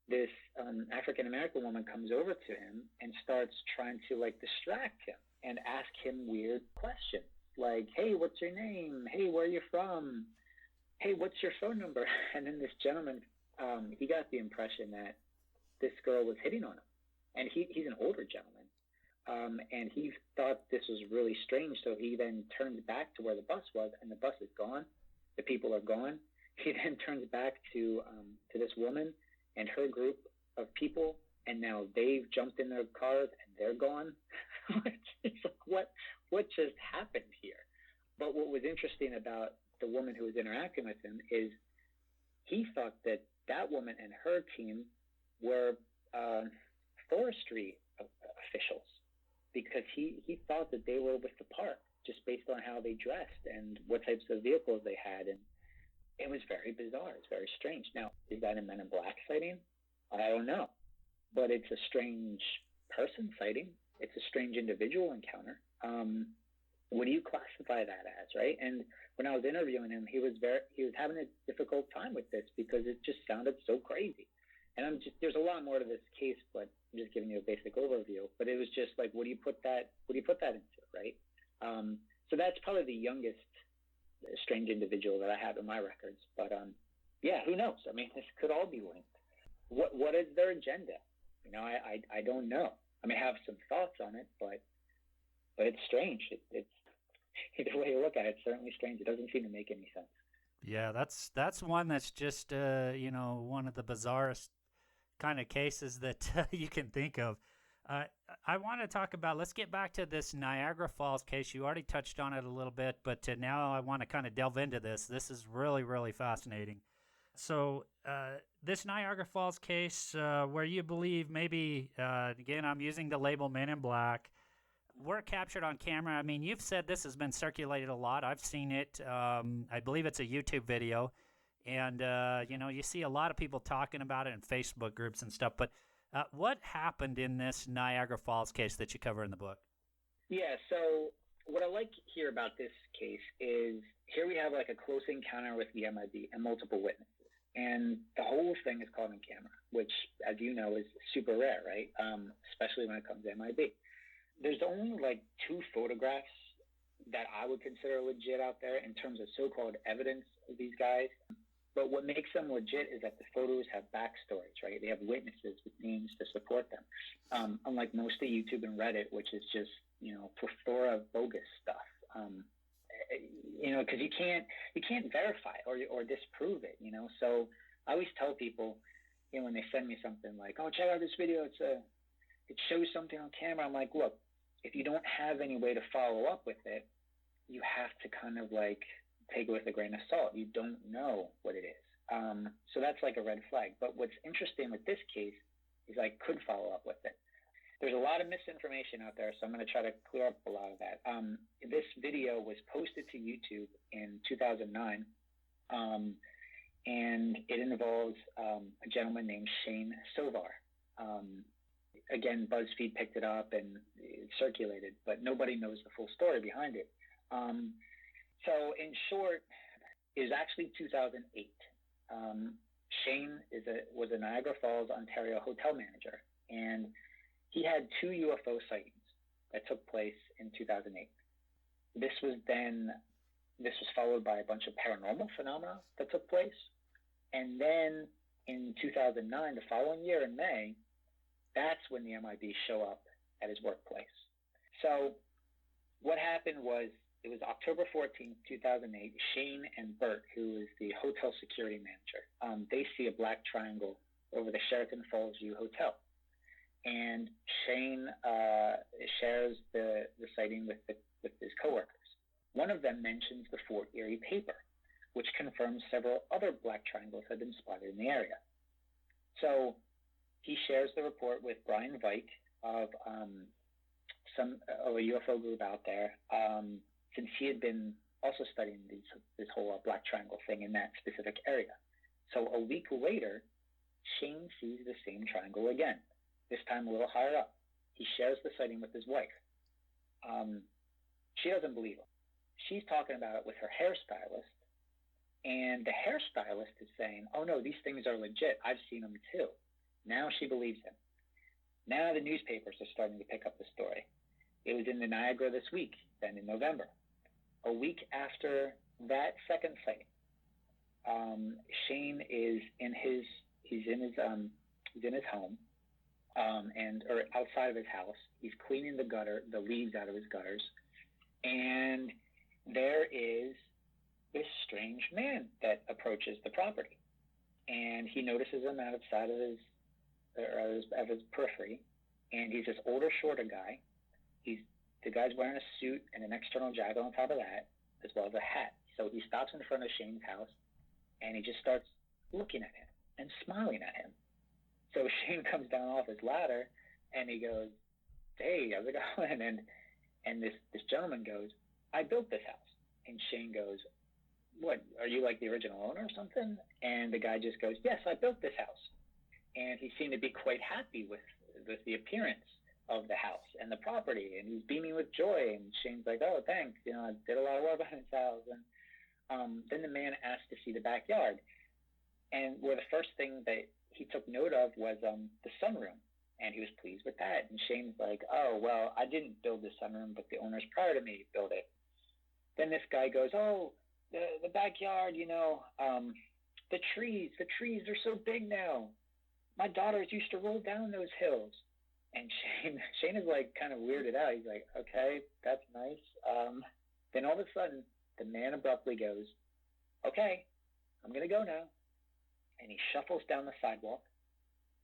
this African American woman comes over to him and starts trying to like distract him and ask him weird questions like, hey, what's your name? Hey, where are you from? Hey, what's your phone number? And then this gentleman, he got the impression that this girl was hitting on him. And he's an older gentleman. And he thought this was really strange. So he then turns back to where the bus was, and the bus is gone. The people are gone. He then turns back to this woman and her group of people, and now they've jumped in their cars and they're gone. It's like, what just happened here? But what was interesting about the woman who was interacting with him is he thought that that woman and her team were forestry officials, because he thought that they were with the park just based on how they dressed and what types of vehicles they had. And it was very bizarre. It's very strange. Now, is that a Men in Black sighting? I don't know. But it's a strange person sighting. It's a strange individual encounter. What do you classify that as, right? And when I was interviewing him, he was having a difficult time with this because it just sounded so crazy. And there's a lot more to this case, but I'm just giving you a basic overview. But it was just like, what do you put that into, right? So that's probably the youngest strange individual that I have in my records. But yeah, who knows? I mean, this could all be linked. What is their agenda? You know, I don't know. I may have some thoughts on it, but it's strange. It's either way you look at it, it's certainly strange. It doesn't seem to make any sense. Yeah, that's one that's just one of the bizarrest kind of cases that you can think of. I want to talk about, let's get back to this Niagara Falls case. You already touched on it a little bit, but now I want to kind of delve into this. This is really, really fascinating. So this Niagara Falls case, where you believe maybe, again, I'm using the label Men in Black, were captured on camera. I mean, you've said this has been circulated a lot. I've seen it. I believe it's a YouTube video. And, you see a lot of people talking about it in Facebook groups and stuff. But what happened in this Niagara Falls case that you cover in the book? Yeah, so what I like here about this case is here we have like a close encounter with the MIB and multiple witnesses. And the whole thing is caught on camera, which, as you know, is super rare, right? Especially when it comes to MIB. There's only like 2 photographs that I would consider legit out there in terms of so-called evidence of these guys. But what makes them legit is that the photos have backstories, right? They have witnesses with names to support them. Unlike most of YouTube and Reddit, which is just, plethora of bogus stuff. Because you can't verify or disprove it, So I always tell people, when they send me something like, oh, check out this video, it shows something on camera. I'm like, look, if you don't have any way to follow up with it, you have to kind of like take it with a grain of salt. You don't know what it is. So that's like a red flag. But what's interesting with this case is I could follow up with it. There's a lot of misinformation out there, so I'm going to try to clear up a lot of that. This video was posted to YouTube in 2009, and it involves a gentleman named Shane Sovar. Again, BuzzFeed picked it up and it circulated, but nobody knows the full story behind it. So in short, it was actually 2008. Shane was a Niagara Falls, Ontario hotel manager, and he had 2 UFO sightings that took place in 2008. This was followed by a bunch of paranormal phenomena that took place. And then in 2009, the following year in May, that's when the MIB show up at his workplace. So what happened was, it was October 14th, 2008. Shane and Bert, who is the hotel security manager, they see a black triangle over the Sheraton Falls View Hotel. And Shane shares the sighting with his coworkers. One of them mentions the Fort Erie paper, which confirms several other black triangles had been spotted in the area. So he shares the report with Brian Vike of a UFO group out there. since he had been also studying this whole black triangle thing in that specific area. So a week later, Shane sees the same triangle again, this time a little higher up. He shares the sighting with his wife. She doesn't believe him. She's talking about it with her hairstylist, and the hairstylist is saying, oh no, these things are legit. I've seen them too. Now she believes him. Now the newspapers are starting to pick up the story. It was in the Niagara this week, then in November. A week after that second sighting, Shane is in his home, or outside of his house. He's cleaning the leaves out of his gutters, and there is this strange man that approaches the property, and he notices him outside of his periphery, and he's this older, shorter guy. The guy's wearing a suit and an external jacket on top of that, as well as a hat. So he stops in front of Shane's house, and he just starts looking at him and smiling at him. So Shane comes down off his ladder, and he goes, hey, how's it going? And this gentleman goes, I built this house. And Shane goes, what, are you like the original owner or something? And the guy just goes, yes, I built this house. And he seemed to be quite happy with the appearance of the house and the property, and he's beaming with joy. And Shane's like, oh, thanks, I did a lot of work on his house. And then the man asked to see the backyard, and where the first thing that he took note of was the sunroom, and he was pleased with that. And Shane's like, oh, well, I didn't build the sunroom, but the owners prior to me built it. Then this guy goes, oh, the backyard, the trees are so big now. My daughters used to roll down those hills. And Shane is like kind of weirded out. He's like, okay, that's nice. Then all of a sudden, the man abruptly goes, okay, I'm going to go now. And he shuffles down the sidewalk,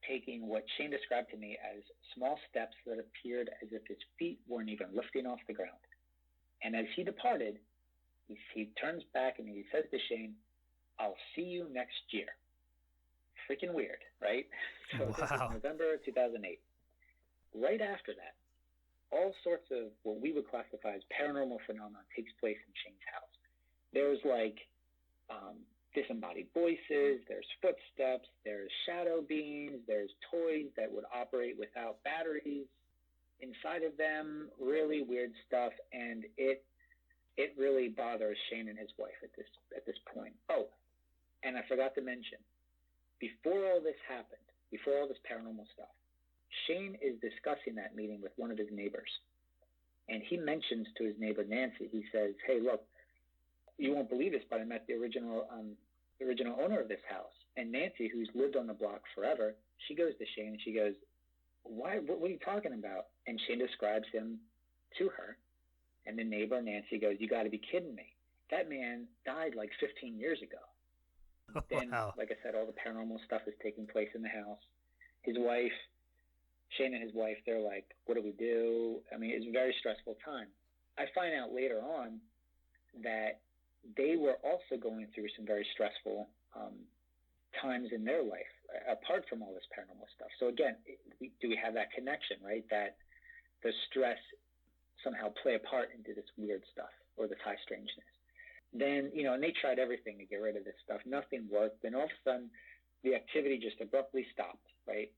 taking what Shane described to me as small steps that appeared as if his feet weren't even lifting off the ground. And as he departed, he turns back and he says to Shane, I'll see you next year. Freaking weird, right? So Wow. This is November 2008. Right after that, all sorts of what we would classify as paranormal phenomena takes place in Shane's house. There's like disembodied voices, there's footsteps, there's shadow beings, there's toys that would operate without batteries inside of them, really weird stuff, and it really bothers Shane and his wife at this point. Oh, and I forgot to mention, before all this happened, before all this paranormal stuff, Shane is discussing that meeting with one of his neighbors, and he mentions to his neighbor Nancy, he says, hey, look, you won't believe this, but I met the original owner of this house. And Nancy, who's lived on the block forever, she goes to Shane and she goes, what are you talking about? And Shane describes him to her, and the neighbor Nancy goes, you got to be kidding me. That man died like 15 years ago. Then, Wow. like I said, all the paranormal stuff is taking place in the house. Shane and his wife, they're like, what do we do? I mean, it's a very stressful time. I find out later on that they were also going through some very stressful times in their life, apart from all this paranormal stuff. So again, do we have that connection, right? That the stress somehow play a part into this weird stuff or this high strangeness. Then, and they tried everything to get rid of this stuff. Nothing worked. Then all of a sudden, the activity just abruptly stopped, right?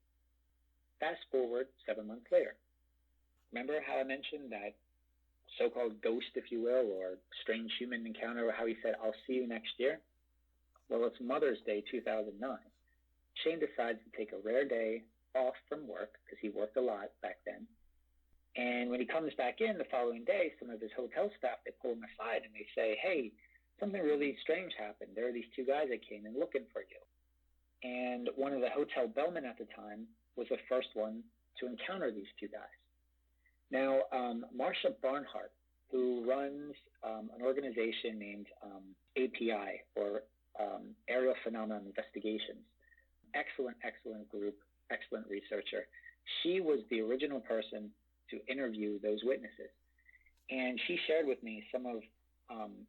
Fast forward 7 months later. Remember how I mentioned that so-called ghost, if you will, or strange human encounter, or how he said, I'll see you next year? Well, it's Mother's Day 2009. Shane decides to take a rare day off from work, because he worked a lot back then. And when he comes back in the following day, some of his hotel staff, they pull him aside and they say, hey, something really strange happened. There are these two guys that came in looking for you. And one of the hotel bellmen at the time was the first one to encounter these two guys. Now, Marsha Barnhart, who runs an organization named API, or Aerial Phenomenon Investigations, excellent group, excellent researcher. She was the original person to interview those witnesses. And she shared with me some of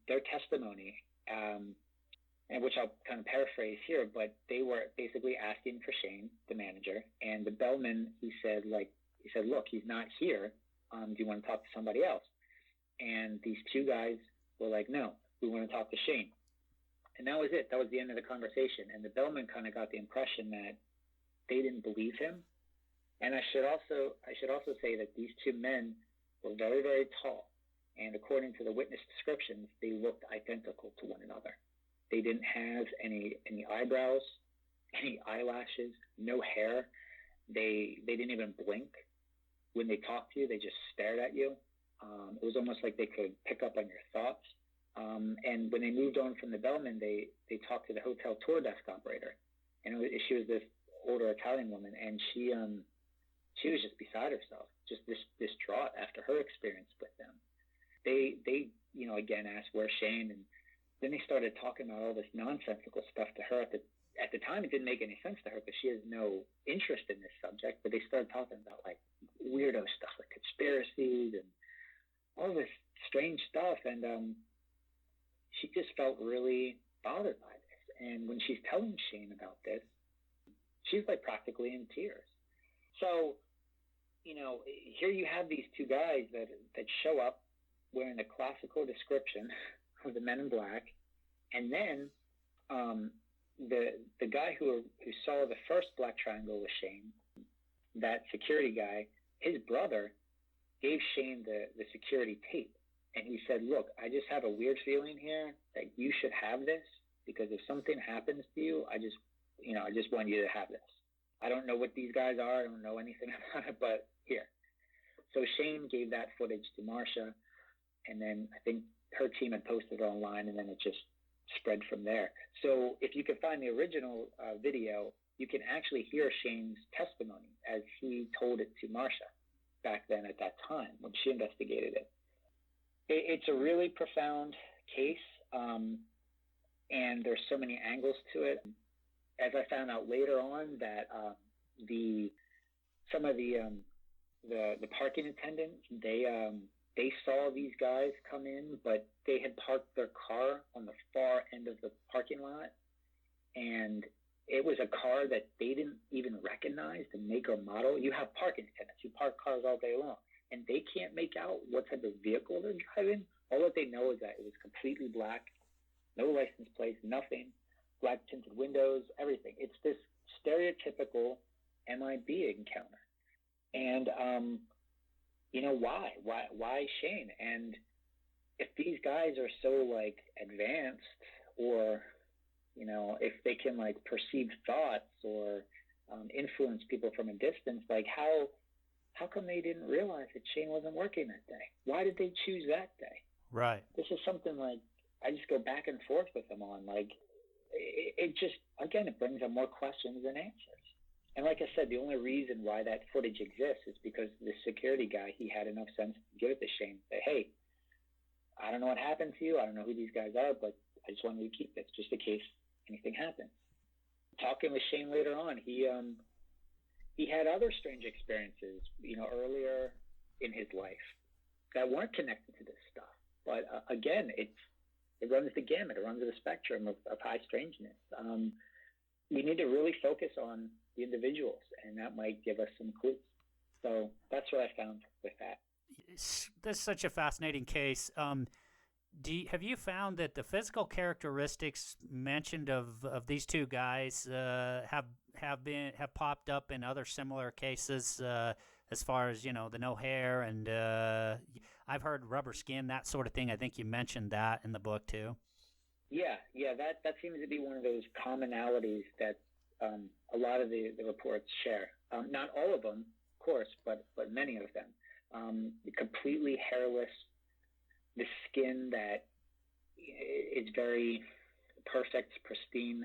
their testimony, and which I'll kind of paraphrase here, but they were basically asking for Shane, the manager, and the bellman, he said, look, he's not here. Do you want to talk to somebody else? And these two guys were like, no, we want to talk to Shane. And that was it. That was the end of the conversation. And the bellman kind of got the impression that they didn't believe him. And I should also say that these two men were very, very tall. And according to the witness descriptions, they looked identical to one another. They didn't have any eyebrows, any eyelashes, no hair. They didn't even blink. When they talked to you, they just stared at you. It was almost like they could pick up on your thoughts. And when they moved on from the bellman, they talked to the hotel tour desk operator. And she was this older Italian woman, and she was just beside herself, just distraught after her experience with them. They again asked, where's Shane? And then they started talking about all this nonsensical stuff to her. At the time, it didn't make any sense to her because she has no interest in this subject, but they started talking about like weirdo stuff, like conspiracies and all this strange stuff. And she just felt really bothered by this. And when she's telling Shane about this, she's like practically in tears. So, here you have these two guys that show up wearing the classical description of the Men in Black, and then the guy who saw the first black triangle with Shane, that security guy, his brother gave Shane the security tape, and he said, look, I just have a weird feeling here that you should have this, because if something happens to you, I just want you to have this. I don't know what these guys are. I don't know anything about it, but here. So Shane gave that footage to Marcia, and then I think her team had posted it online, and then it just spread from there. So if you can find the original video, you can actually hear Shane's testimony as he told it to Marcia back then at that time when she investigated it. It's a really profound case, and there's so many angles to it. As I found out later on that some of the parking attendants, they saw these guys come in, but they had parked their car on the far end of the parking lot, and it was a car that they didn't even recognize the make or model. You have parking attendants, you park cars all day long, and they can't make out what type of vehicle they're driving. All that they know is that it was completely black, no license plates, nothing, black tinted windows, everything. It's this stereotypical MIB encounter. And why Shane? And if these guys are so like advanced, or if they can like perceive thoughts or influence people from a distance, like how come they didn't realize that Shane wasn't working that day? Why did they choose that day? Right. This is something like I just go back and forth with them on. Like it just, again, it brings up more questions than answers. And like I said, the only reason why that footage exists is because the security guy, he had enough sense to give it to Shane. Say, hey, I don't know what happened to you. I don't know who these guys are, but I just wanted you to keep this just in case anything happens. Talking with Shane later on, he had other strange experiences, earlier in his life that weren't connected to this stuff. But again, it runs the gamut. It runs the spectrum of high strangeness. We need to really focus on the individuals, and that might give us some clues. So that's what I found with that. This is such a fascinating case. Have you found that the physical characteristics mentioned of these two guys have popped up in other similar cases, as far as the no hair, and I've heard rubber skin, that sort of thing? I think you mentioned that in the book too. Yeah, that seems to be one of those commonalities that a lot of the reports share. Not all of them, of course, but many of them. Completely hairless, the skin that is very perfect, pristine.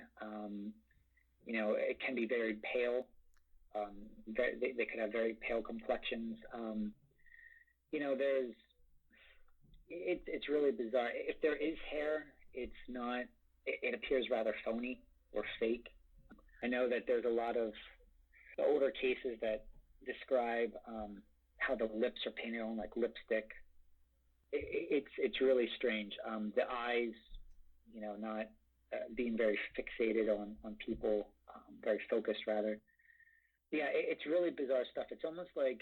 It can be very pale. They could have very pale complexions. It's really bizarre. If there is hair, it's not. It appears rather phony or fake. I know that there's a lot of the older cases that describe how the lips are painted on like lipstick. It's really strange. The eyes, not being very fixated on people, very focused rather. Yeah, it's really bizarre stuff. It's almost like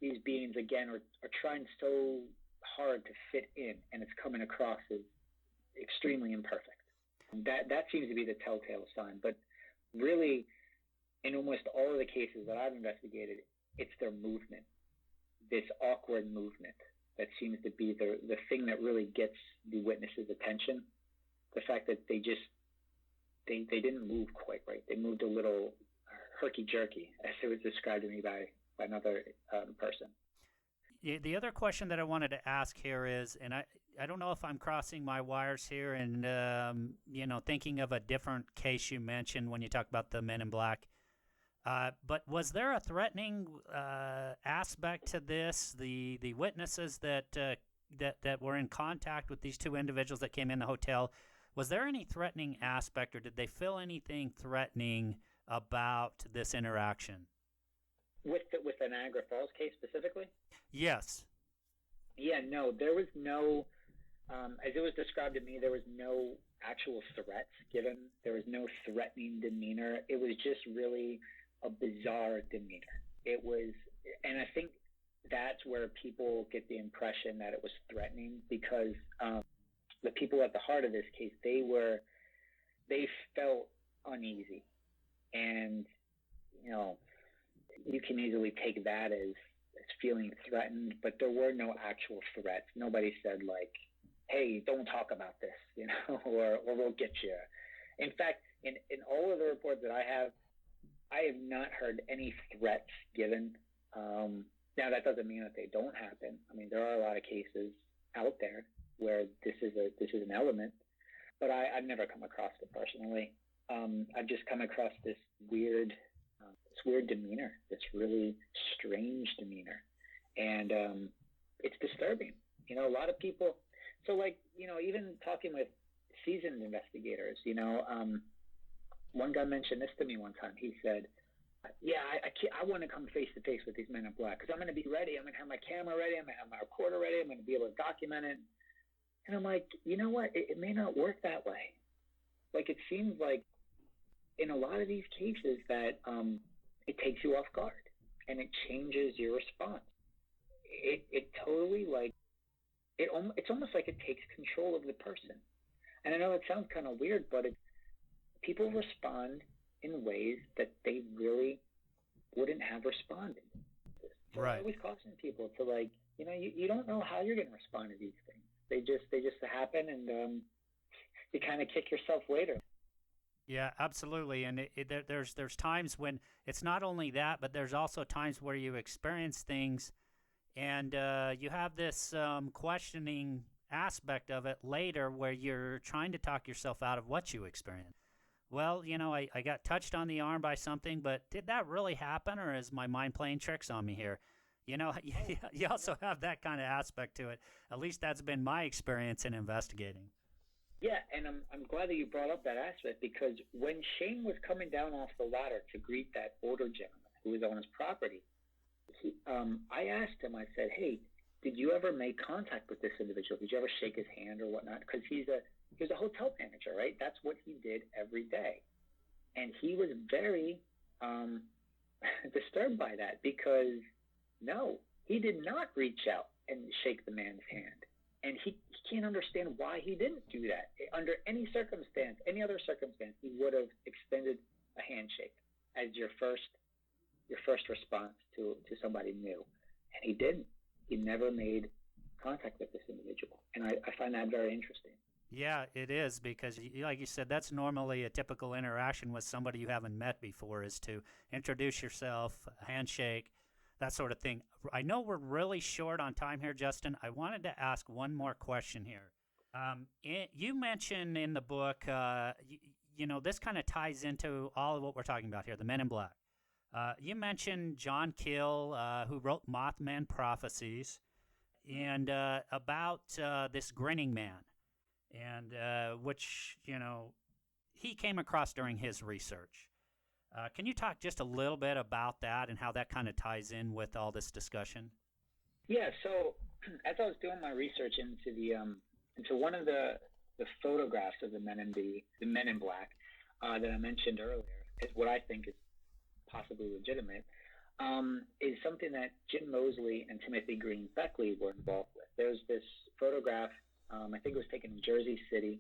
these beings, again, are trying so hard to fit in, and it's coming across as extremely imperfect. That seems to be the telltale sign. But really, in almost all of the cases that I've investigated, it's their movement, this awkward movement that seems to be the thing that really gets the witness's attention. The fact that they didn't move quite right. They moved a little herky-jerky, as it was described to me by another person. The other question that I wanted to ask here is, and I don't know if I'm crossing my wires here and, thinking of a different case you mentioned when you talk about the Men in Black, but was there a threatening aspect to this? The witnesses that were in contact with these two individuals that came in the hotel, was there any threatening aspect, or did they feel anything threatening about this interaction? With the Niagara Falls case specifically? Yes. Yeah, no, there was no, as it was described to me, there was no actual threats given. There was no threatening demeanor. It was just really a bizarre demeanor. It was, and I think that's where people get the impression that it was threatening, because the people at the heart of this case, they felt uneasy. And, you can easily take that as feeling threatened, but there were no actual threats. Nobody said, like, hey, don't talk about this, or we'll get you. In fact, in all of the reports that I have not heard any threats given. Now, that doesn't mean that they don't happen. I mean, there are a lot of cases out there where this is an element, but I've never come across it personally. I've just come across this weird demeanor, this really strange demeanor, and it's disturbing. A lot of people. So, like, even talking with seasoned investigators, one guy mentioned this to me one time. He said, "Yeah, I want to come face to face with these Men in Black because I'm going to be ready. I'm going to have my camera ready. I'm going to have my recorder ready. I'm going to be able to document it." And I'm like, you know what? It may not work that way. Like, it seems like in a lot of these cases that it takes you off guard and it changes your response. It totally, like, it's almost like it takes control of the person. And I know it sounds kind of weird, but people respond in ways that they really wouldn't have responded. So Right. I always caution people to, like, you don't know how you're going to respond to these things. They just happen, and you kind of kick yourself later. Yeah, absolutely. And there's times when it's not only that, but there's also times where you experience things and you have this questioning aspect of it later where you're trying to talk yourself out of what you experienced. Well, I got touched on the arm by something, but did that really happen, or is my mind playing tricks on me here? You also have that kind of aspect to it. At least that's been my experience in investigating. Yeah, and I'm glad that you brought up that aspect, because when Shane was coming down off the ladder to greet that older gentleman who was on his property, I asked him, I said, "Hey, did you ever make contact with this individual? Did you ever shake his hand or whatnot?" Because he's a hotel manager, right? That's what he did every day. And he was very disturbed by that, because no, he did not reach out and shake the man's hand. And he can't understand why he didn't do that. Under any circumstance, any other circumstance, he would have extended a handshake as your first response to somebody new. And he didn't. He never made contact with this individual. And I find that very interesting. Yeah, it is, because like you said, that's normally a typical interaction with somebody you haven't met before, is to introduce yourself, handshake, that sort of thing. I know we're really short on time here, Justin. I wanted to ask one more question here. You mentioned in the book, this kind of ties into all of what we're talking about here, the Men in Black. You mentioned John Keel, who wrote Mothman Prophecies, and about this grinning man, and which, he came across during his research. Can you talk just a little bit about that and how that kind of ties in with all this discussion? Yeah. So as I was doing my research into one of the photographs of the Men in Black that I mentioned earlier, is what I think is possibly legitimate. is something that Jim Moseley and Timothy Green Beckley were involved with. There's this photograph, I think it was taken in Jersey City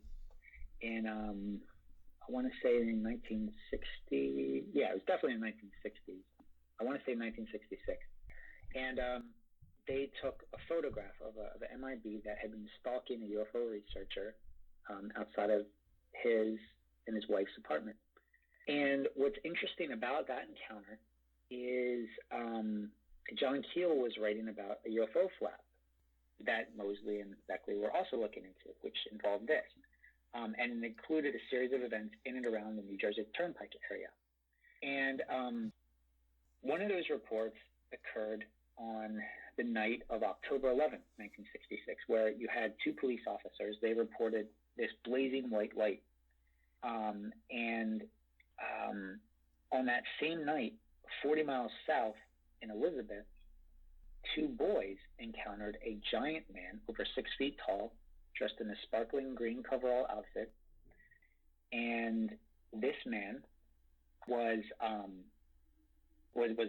in, I want to say in 1960. Yeah, it was definitely in 1960s. I want to say 1966. And they took a photograph of an MIB that had been stalking a UFO researcher outside of his and his wife's apartment. And what's interesting about that encounter is John Keel was writing about a UFO flap that Moseley and Beckley were also looking into, which involved this. And it included a series of events in and around the New Jersey Turnpike area. And one of those reports occurred on the night of October 11th, 1966, where you had two police officers. They reported this blazing white light. And on that same night, 40 miles south in Elizabeth, two boys encountered a giant man over 6 feet tall, dressed in a sparkling green coverall outfit. And this man was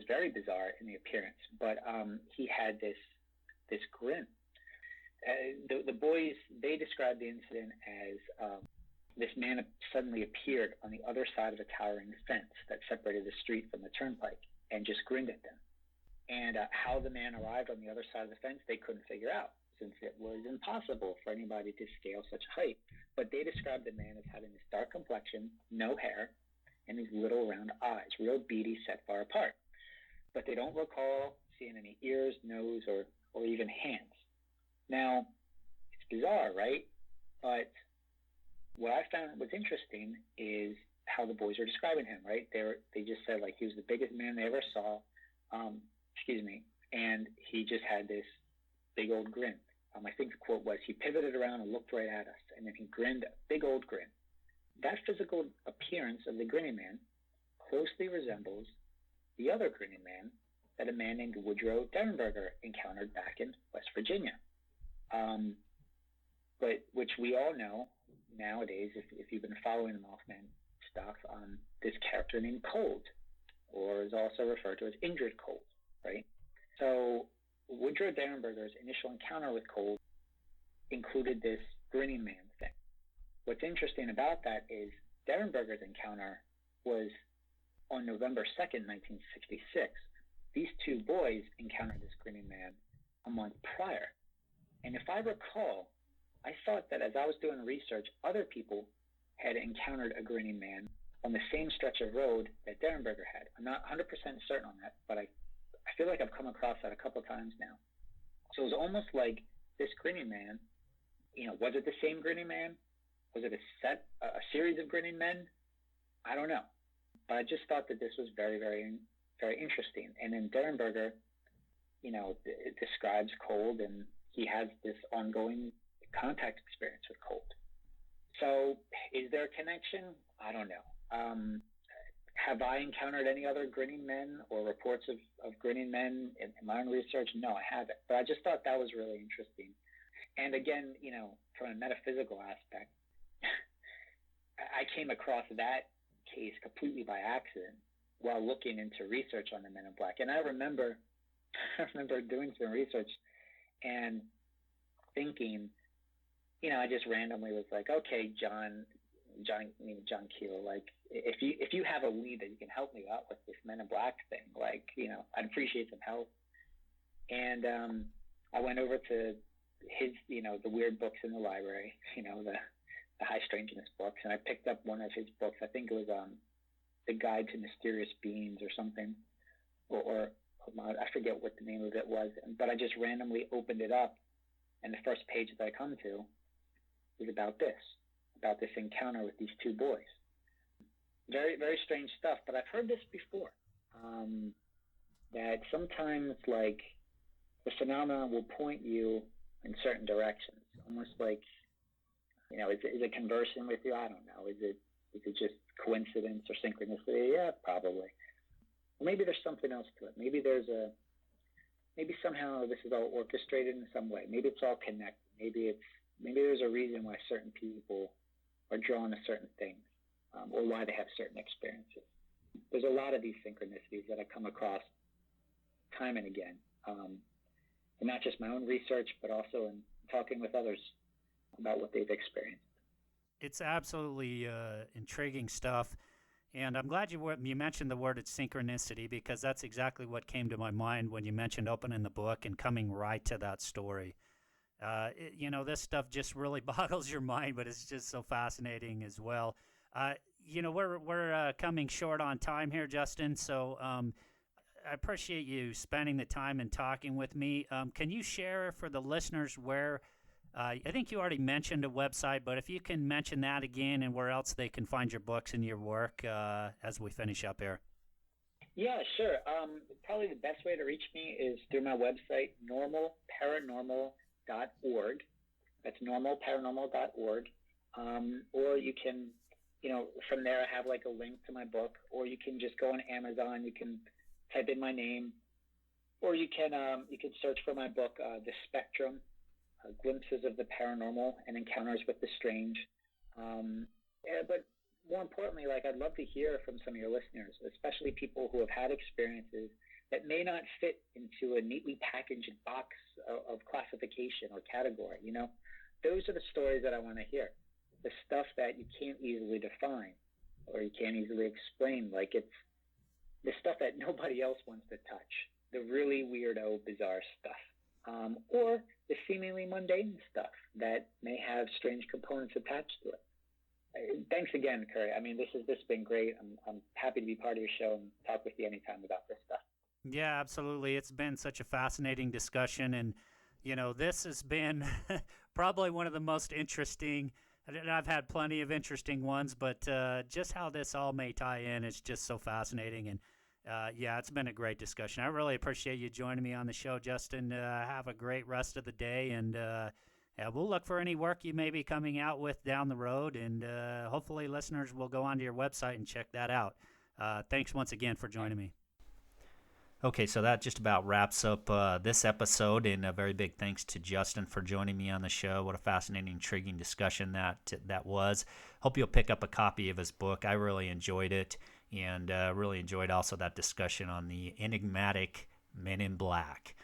very bizarre in the appearance, but he had this grin. The boys, they described the incident as this man suddenly appeared on the other side of a towering fence that separated the street from the turnpike and just grinned at them. And how the man arrived on the other side of the fence, they couldn't figure out, since it was impossible for anybody to scale such a height. But they described the man as having this dark complexion, no hair, and these little round eyes, real beady, set far apart. But they don't recall seeing any ears, nose, or even hands. Now, it's bizarre, right? But what I found was interesting is how the boys are describing him, right? They just said, like, he was the biggest man they ever saw, and he just had this big old grin. I think the quote was, he pivoted around and looked right at us, and then he grinned a big old grin. That physical appearance of the grinning man closely resembles the other grinning man that a man named Woodrow Derenberger encountered back in West Virginia. But which we all know nowadays, if you've been following the Mothman stuff, this character named Cold, or is also referred to as Injured Cold, right? So Woodrow Derenberger's initial encounter with Cold included this grinning man thing. What's interesting about that is Derenberger's encounter was on November 2nd, 1966. These two boys encountered this grinning man a month prior. And if I recall, I thought that as I was doing research, other people had encountered a grinning man on the same stretch of road that Derenberger had. I'm not 100% certain on that, but I feel like I've come across that a couple times now. So it was almost like this grinning man, was it the same grinning man? Was it a series of grinning men? I don't know. But I just thought that this was very, very, very interesting. And then Derenberger, it describes Cold, and he has this ongoing contact experience with Cold. So is there a connection? I don't know. Have I encountered any other grinning men or reports of grinning men in my own research? No, I haven't. But I just thought that was really interesting. And again, from a metaphysical aspect, I came across that case completely by accident while looking into research on the Men in Black. And I remember doing some research and thinking, I just randomly was like, okay, John Keel, like, if you have a lead that you can help me out with this Men in Black thing, like, I'd appreciate some help. And I went over to his, the weird books in the library, the high strangeness books, and I picked up one of his books. I think it was The Guide to Mysterious Beings or something, or I forget what the name of it was, but I just randomly opened it up, and the first page that I come to is about this encounter with these two boys. Very, very strange stuff, but I've heard this before, that sometimes, like, the phenomenon will point you in certain directions, almost like, is it conversing with you? I don't know. Is it just coincidence or synchronicity? Yeah, probably. Or maybe there's something else to it. Maybe somehow this is all orchestrated in some way. Maybe it's all connected. Maybe there's a reason why certain people are drawn to certain things, or why they have certain experiences. There's a lot of these synchronicities that I come across time and again. And not just my own research, but also in talking with others about what they've experienced. It's absolutely intriguing stuff. And I'm glad you mentioned the word synchronicity, because that's exactly what came to my mind when you mentioned opening the book and coming right to that story. This stuff just really boggles your mind, but it's just so fascinating as well. We're coming short on time here, Justin, so I appreciate you spending the time and talking with me. Can you share for the listeners where, I think you already mentioned a website, but if you can mention that again and where else they can find your books and your work as we finish up here. Yeah, sure. Probably the best way to reach me is through my website, normalparanormal.org. That's normalparanormal.org. Or you can, from there I have like a link to my book, or you can just go on Amazon. You can type in my name, or you can search for my book, The Spectrum, Glimpses of the Paranormal and Encounters with the Strange. But more importantly, I'd love to hear from some of your listeners, especially people who have had experiences that may not fit into a neatly packaged box of classification or category. Those are the stories that I want to hear. The stuff that you can't easily define or you can't easily explain, it's the stuff that nobody else wants to touch, the really weirdo, bizarre stuff, or the seemingly mundane stuff that may have strange components attached to it. Thanks again, Curry. This has been great. I'm happy to be part of your show and talk with you anytime about this stuff. Yeah, absolutely. It's been such a fascinating discussion, and this has been probably one of the most interesting. I've had plenty of interesting ones, but just how this all may tie in is just so fascinating. And it's been a great discussion. I really appreciate you joining me on the show, Justin. Have a great rest of the day, and we'll look for any work you may be coming out with down the road, and hopefully listeners will go onto your website and check that out. Thanks once again for joining me. Okay, so that just about wraps up this episode, and a very big thanks to Justin for joining me on the show. What a fascinating, intriguing discussion that was. Hope you'll pick up a copy of his book. I really enjoyed it, and really enjoyed also that discussion on the enigmatic Men in Black.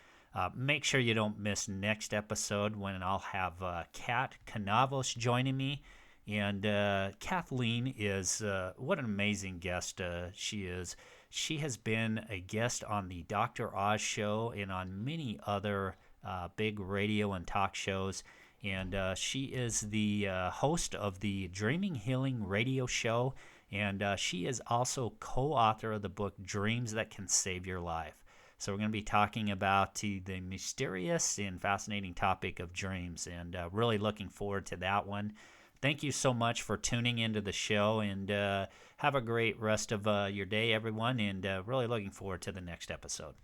Make sure you don't miss next episode when I'll have Kat Canavos joining me. And Kathleen is, what an amazing guest she is. She has been a guest on the Dr. Oz show and on many other big radio and talk shows. And she is the host of the Dreaming Healing radio show. And she is also co-author of the book Dreams That Can Save Your Life. So we're going to be talking about the mysterious and fascinating topic of dreams, and really looking forward to that one. Thank you so much for tuning into the show, and have a great rest of your day, everyone, and really looking forward to the next episode.